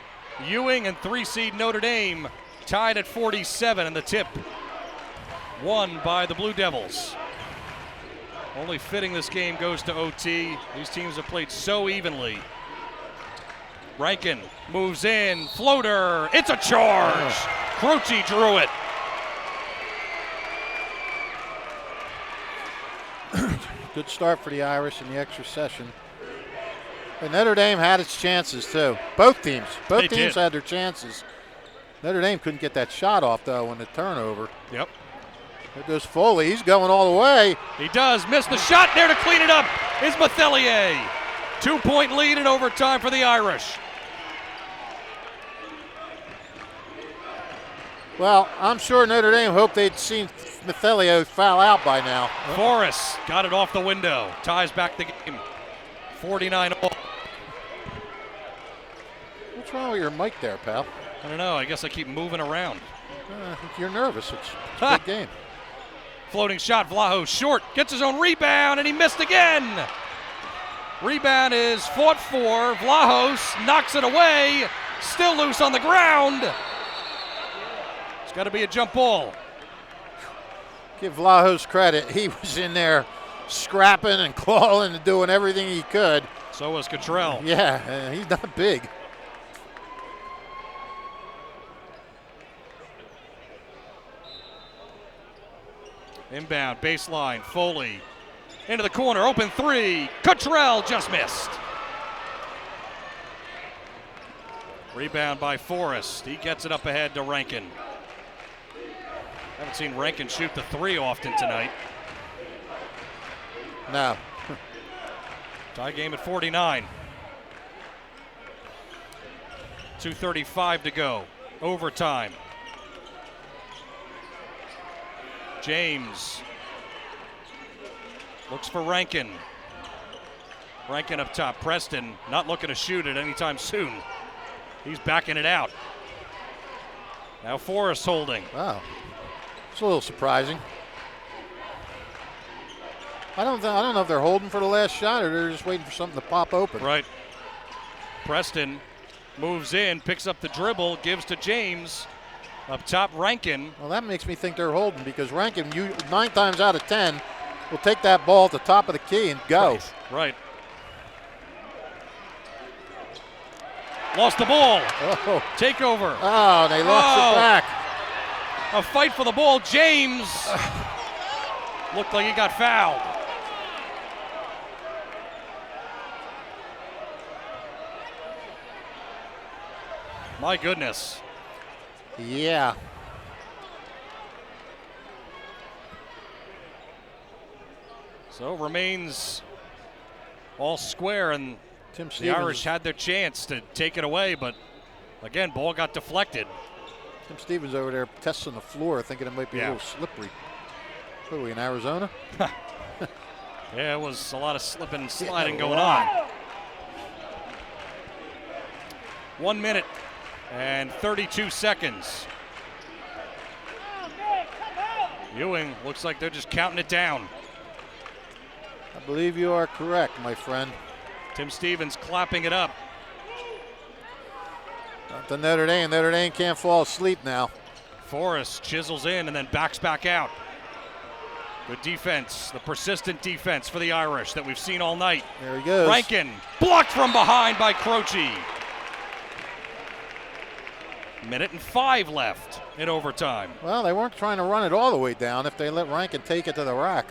Ewing and 3 seed Notre Dame tied at 47, and the tip won by the Blue Devils. Only fitting this game goes to OT. These teams have played so evenly. Rankin moves in, floater, it's a charge. Croce drew it. Good start for the Irish in the extra session. And Notre Dame had its chances, too. Both teams had their chances. Notre Dame couldn't get that shot off, though, on the turnover. Yep. There goes Foley. He's going all the way. He does. Miss the shot. There to clean it up is Mathelier. 2-point lead in overtime for the Irish. Well, I'm sure Notre Dame hoped they'd seen Mathelier foul out by now. Forrest got it off the window. Ties back the game. 49 all. What's wrong with your mic there, pal? I don't know. I guess I keep moving around. You're nervous. It's a big game. Floating shot. Vlaho short. Gets his own rebound, and he missed again. Rebound is fought for. Vlahos knocks it away. Still loose on the ground. It's got to be a jump ball. Give Vlahos credit. He was in there scrapping and clawing and doing everything he could. So was Cottrell. Yeah, he's not big. Inbound, baseline, Foley. Into the corner, open three. Cottrell just missed. Rebound by Forrest. He gets it up ahead to Rankin. Haven't seen Rankin shoot the three often tonight. No. Tie game at 49. 2:35 to go. Overtime. James looks for Rankin. Rankin up top. Preston not looking to shoot it anytime soon. He's backing it out. Now Forrest holding. Wow. It's a little surprising. I don't know if they're holding for the last shot or they're just waiting for something to pop open. Right. Preston moves in, picks up the dribble, gives to James. Up top, Rankin. Well, that makes me think they're holding because Rankin, 9 times out of 10, will take that ball at the top of the key and go. Right. Lost the ball. Oh. Takeover. Oh, they lost it back. A fight for the ball. James looked like he got fouled. My goodness. Yeah. So remains all square, and Tim the Stevens, Irish had their chance to take it away, but again, ball got deflected. Tim Stevens over there testing the floor, thinking it might be a little slippery. What are we in Arizona? Yeah, it was a lot of slipping and sliding going on. 1 minute and 32 seconds. Ewing looks like they're just counting it down. I believe you are correct, my friend. Tim Stevens clapping it up. Up to Notre Dame. Notre Dame can't fall asleep now. Forrest chisels in and then backs back out. Good defense, the persistent defense for the Irish that we've seen all night. There he goes. Rankin blocked from behind by Croce. 1:05 left in overtime. Well, they weren't trying to run it all the way down if they let Rankin take it to the rack.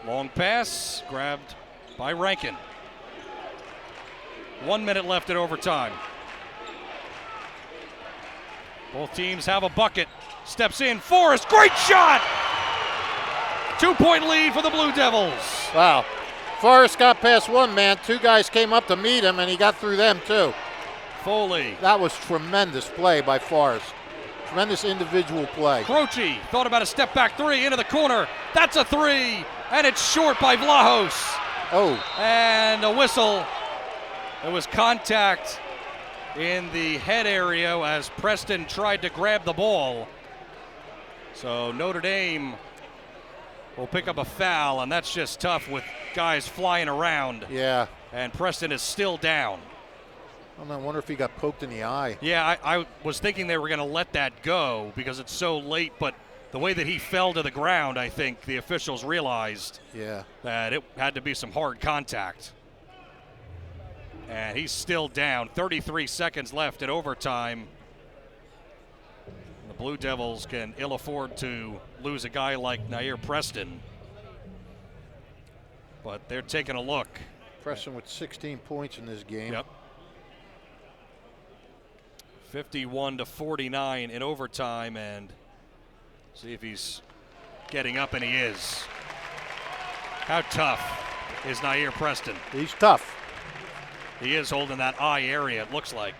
Long pass grabbed by Rankin. 1 minute left in overtime. Both teams have a bucket. Steps in, Forrest, great shot! 2-point lead for the Blue Devils. Wow. Forrest got past one man. 2 guys came up to meet him, and he got through them, too. Foley. That was tremendous play by Forrest. Tremendous individual play. Croce thought about a step back three into the corner. That's a three, and it's short by Vlahos. Oh. And a whistle. There was contact in the head area as Preston tried to grab the ball. So Notre Dame will pick up a foul, and that's just tough with guys flying around. Yeah. And Preston is still down. I wonder if he got poked in the eye. Yeah, I was thinking they were going to let that go because it's so late, but the way that he fell to the ground, I think the officials realized that it had to be some hard contact. And he's still down. 33 seconds left in overtime. The Blue Devils can ill afford to lose a guy like Nair Preston. But they're taking a look. Preston with 16 points in this game. Yep. 51-49 in overtime, and see if he's getting up, and he is. How tough is Nair Preston? He's tough. He is holding that eye area, it looks like.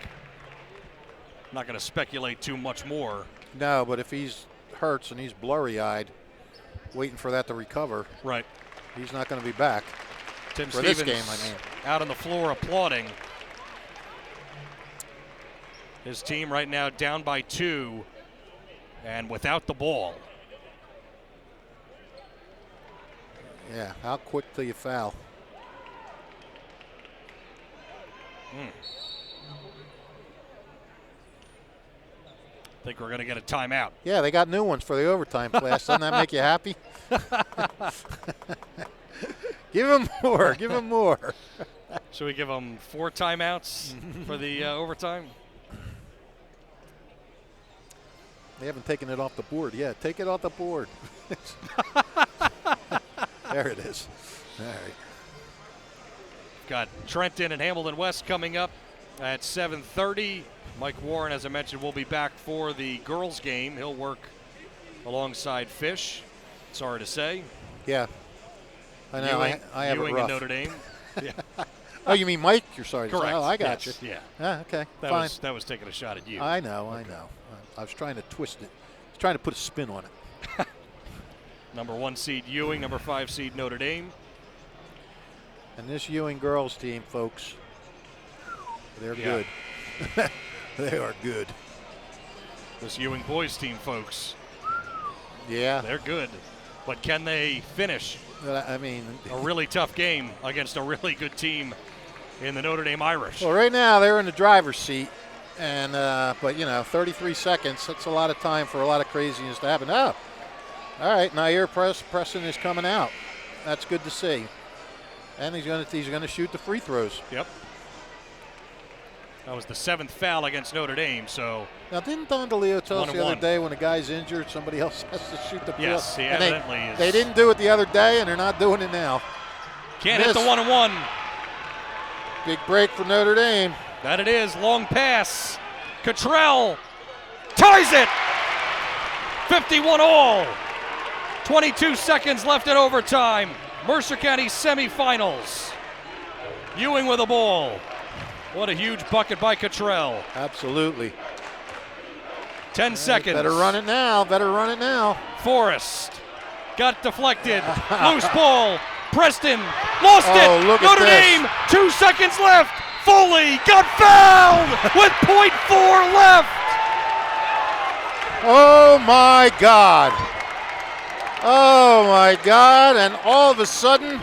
I'm not going to speculate too much more. No, but if he's hurts and he's blurry-eyed, waiting for that to recover, right, he's not going to be back. Tim for Stevens this game, I mean. Out on the floor applauding. His team right now down by 2 and without the ball. Yeah, how quick till you foul? I think we're going to get a timeout. Yeah, they got new ones for the overtime class. Doesn't that make you happy? Give them more. Give them more. Should we give them 4 timeouts for the overtime? They haven't taken it off the board yet. Take it off the board. There it is. All right. Got Trenton and Hamilton West coming up at 7:30. Mike Warren, as I mentioned, will be back for the girls' game. He'll work alongside Fish. Sorry to say. Yeah. I know. Ewing, I have Ewing it rough. and Notre Dame. Yeah. Oh, you mean Mike? You're sorry. Correct. Oh, I got Yes. you. Yeah. Ah, okay. That Fine. that was taking a shot at you. I know. I know. I was trying to twist it. I was trying to put a spin on it. Number 1 seed Ewing, number 5 seed Notre Dame. And this Ewing girls team, folks, they're good. They are good. This Ewing boys team, folks, Yeah. they're good. But can they finish I mean, a really tough game against a really good team in the Notre Dame Irish? well, right now they're in the driver's seat, and but 33 seconds—that's a lot of time for a lot of craziness to happen. Oh, all right, Nair Preston is coming out. That's good to see, and he's gonna shoot the free throws. Yep. That was the 7th foul against Notre Dame, so Now, didn't Don DeLeo tell us the other 1-1. day when a guy's injured, somebody else has to shoot the Yes, field? he And evidently is. they didn't do it the other day, and they're not doing it now. can't hit the Miss. 1-1. Big break for Notre Dame. That it is. Long pass. Cottrell ties it. 51 all. 22 seconds left in overtime. Mercer County semifinals. Ewing with the ball. What a huge bucket by Cottrell. Absolutely. 10 seconds. Better run it now. Better run it now. Forrest got deflected. Loose ball. Preston lost Oh, it. look at Notre this. Dame, 2 seconds left. Foley got fouled with .4 left. Oh, my God. Oh, my God. And all of a sudden,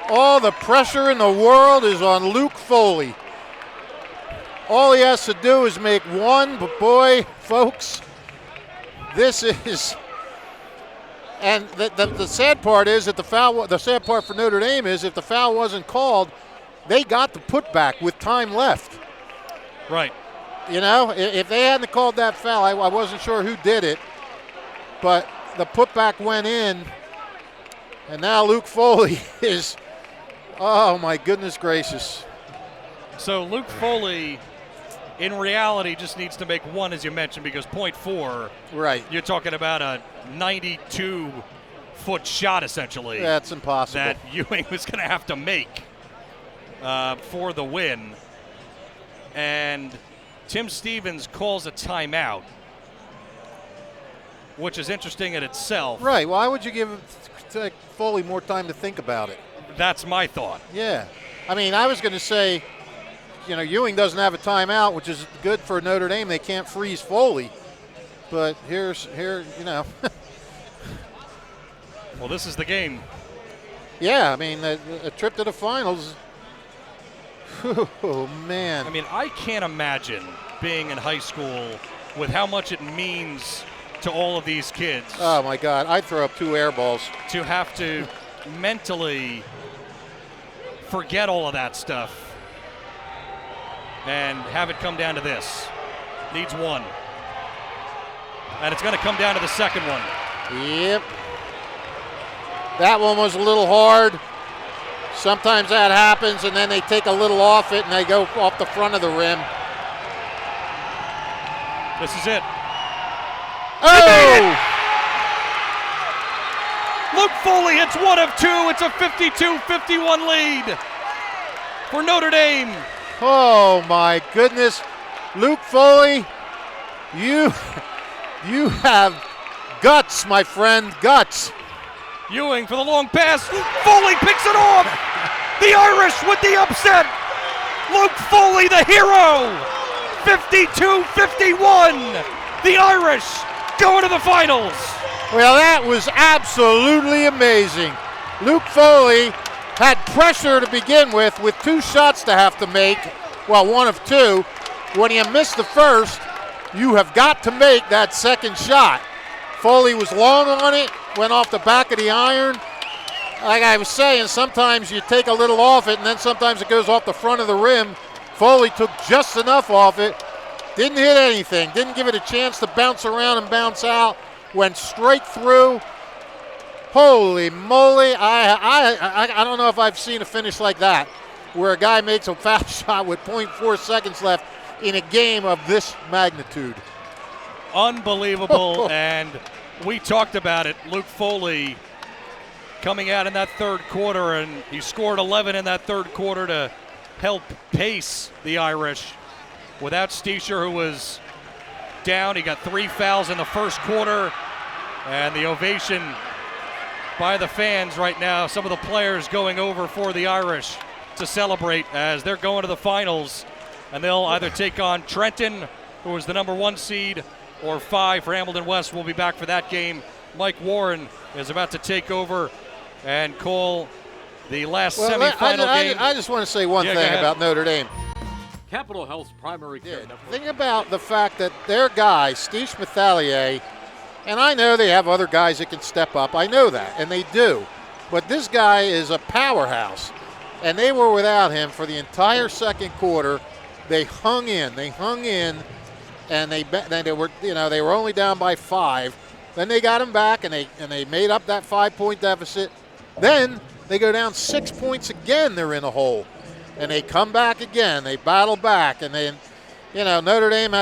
all the pressure in the world is on Luke Foley. All he has to do is make one, but boy, folks, this is. And the sad part is that the sad part for Notre Dame is if the foul wasn't called, they got the putback with time left. Right. If they hadn't called that foul, I wasn't sure who did it, but the putback went in, and now Luke Foley is, oh my goodness gracious. So Luke Foley, in reality, just needs to make one, as you mentioned, because .4, Right. you're talking about a 92-foot shot, essentially, That's impossible. that Ewing was going to have to make for the win. And Tim Stevens calls a timeout, which is interesting in itself. Right. Why would you give Foley more time to think about it? That's my thought. Yeah. I mean, I was going to say, Ewing doesn't have a timeout, which is good for Notre Dame. They can't freeze Foley. But here. Well, this is the game. Yeah, I mean, a trip to the finals. Oh, man. I mean, I can't imagine being in high school with how much it means to all of these kids Oh, my God. I'd throw up 2 air balls. to have to mentally forget all of that stuff and have it come down to this. Needs one. And it's going to come down to the second one. Yep. That one was a little hard. Sometimes that happens, and then they take a little off it, and they go off the front of the rim. This is it. Oh! Luke Foley hits one of 2. It's a 52-51 lead for Notre Dame. Oh, my goodness. Luke Foley, you have guts, my friend, guts. Ewing for the long pass. Foley picks it off. The Irish with the upset. Luke Foley, the hero. 52-51. The Irish going to the finals. Well, that was absolutely amazing. Luke Foley had pressure to begin with 2 shots to have to make. Well, one of 2. When he missed the first, You have got to make that second shot. Foley was long on it, went off the back of the iron. Like I was saying, sometimes you take a little off it, and then sometimes it goes off the front of the rim. Foley took just enough off it. Didn't hit anything. Didn't give it a chance to bounce around and bounce out. Went straight through. Holy moly. I don't know if I've seen a finish like that, where a guy makes a foul shot with 0.4 seconds left in a game of this magnitude. Unbelievable. And we talked about it. Luke Foley coming out in that third quarter, and he scored 11 in that third quarter to help pace the Irish. Without Steischer, who was down, he got 3 fouls in the first quarter, and the ovation by the fans right now. Some of the players going over for the Irish to celebrate as they're going to the finals, and they'll either take on Trenton, who was the number 1 seed, or 5 for Hamilton West. We'll be back for that game. Mike Warren is about to take over and call the last semifinal game. I just want to say one thing about Notre Dame. Capital Health's primary care network. Think about the fact that their guy, Steve Smithalier, and I know they have other guys that can step up. I know that, and they do. But this guy is a powerhouse, and they were without him for the entire second quarter. They hung in, and they were only down by 5. Then they got him back, and they made up that 5-point deficit. Then they go down 6 points again. They're in a hole. And they come back again. They battle back. And then, Notre Dame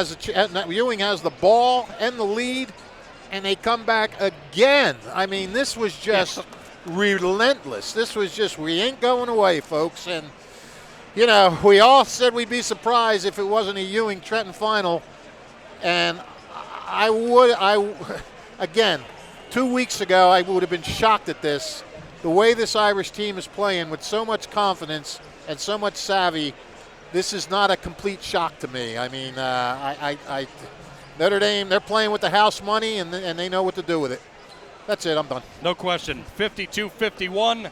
Ewing has the ball and the lead, and they come back again. I mean, this was just relentless. This was just, we ain't going away, folks. And, we all said we'd be surprised if it wasn't a Ewing-Trenton final. And again, 2 weeks ago, I would have been shocked at this. The way this Irish team is playing with so much confidence and so much savvy, this is not a complete shock to me. I mean, Notre Dame, they're playing with the house money, and they know what to do with it. That's it. I'm done. No question. 52-51.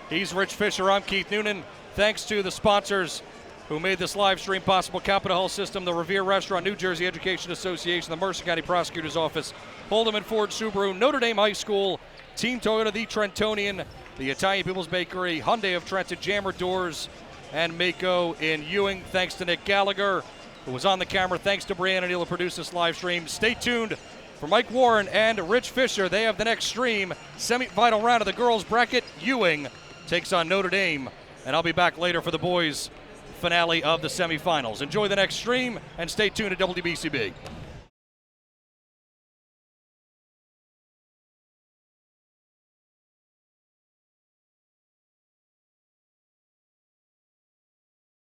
He's Rich Fisher. I'm Keith Noonan. Thanks to the sponsors who made this live stream possible: Capitol Health System, the Revere Restaurant, New Jersey Education Association, the Mercer County Prosecutor's Office, Holden and Ford Subaru, Notre Dame High School, Team Toyota, the Trentonian, the Italian People's Bakery, Hyundai of Trenton, Jammer Doors, and Mako in Ewing. Thanks to Nick Gallagher, who was on the camera. Thanks to Brianna Neal, who produced this live stream. Stay tuned for Mike Warren and Rich Fisher. They have the next stream. Semi-final round of the girls bracket. Ewing takes on Notre Dame. And I'll be back later for the boys' finale of the semifinals. Enjoy the next stream and stay tuned to WBCB.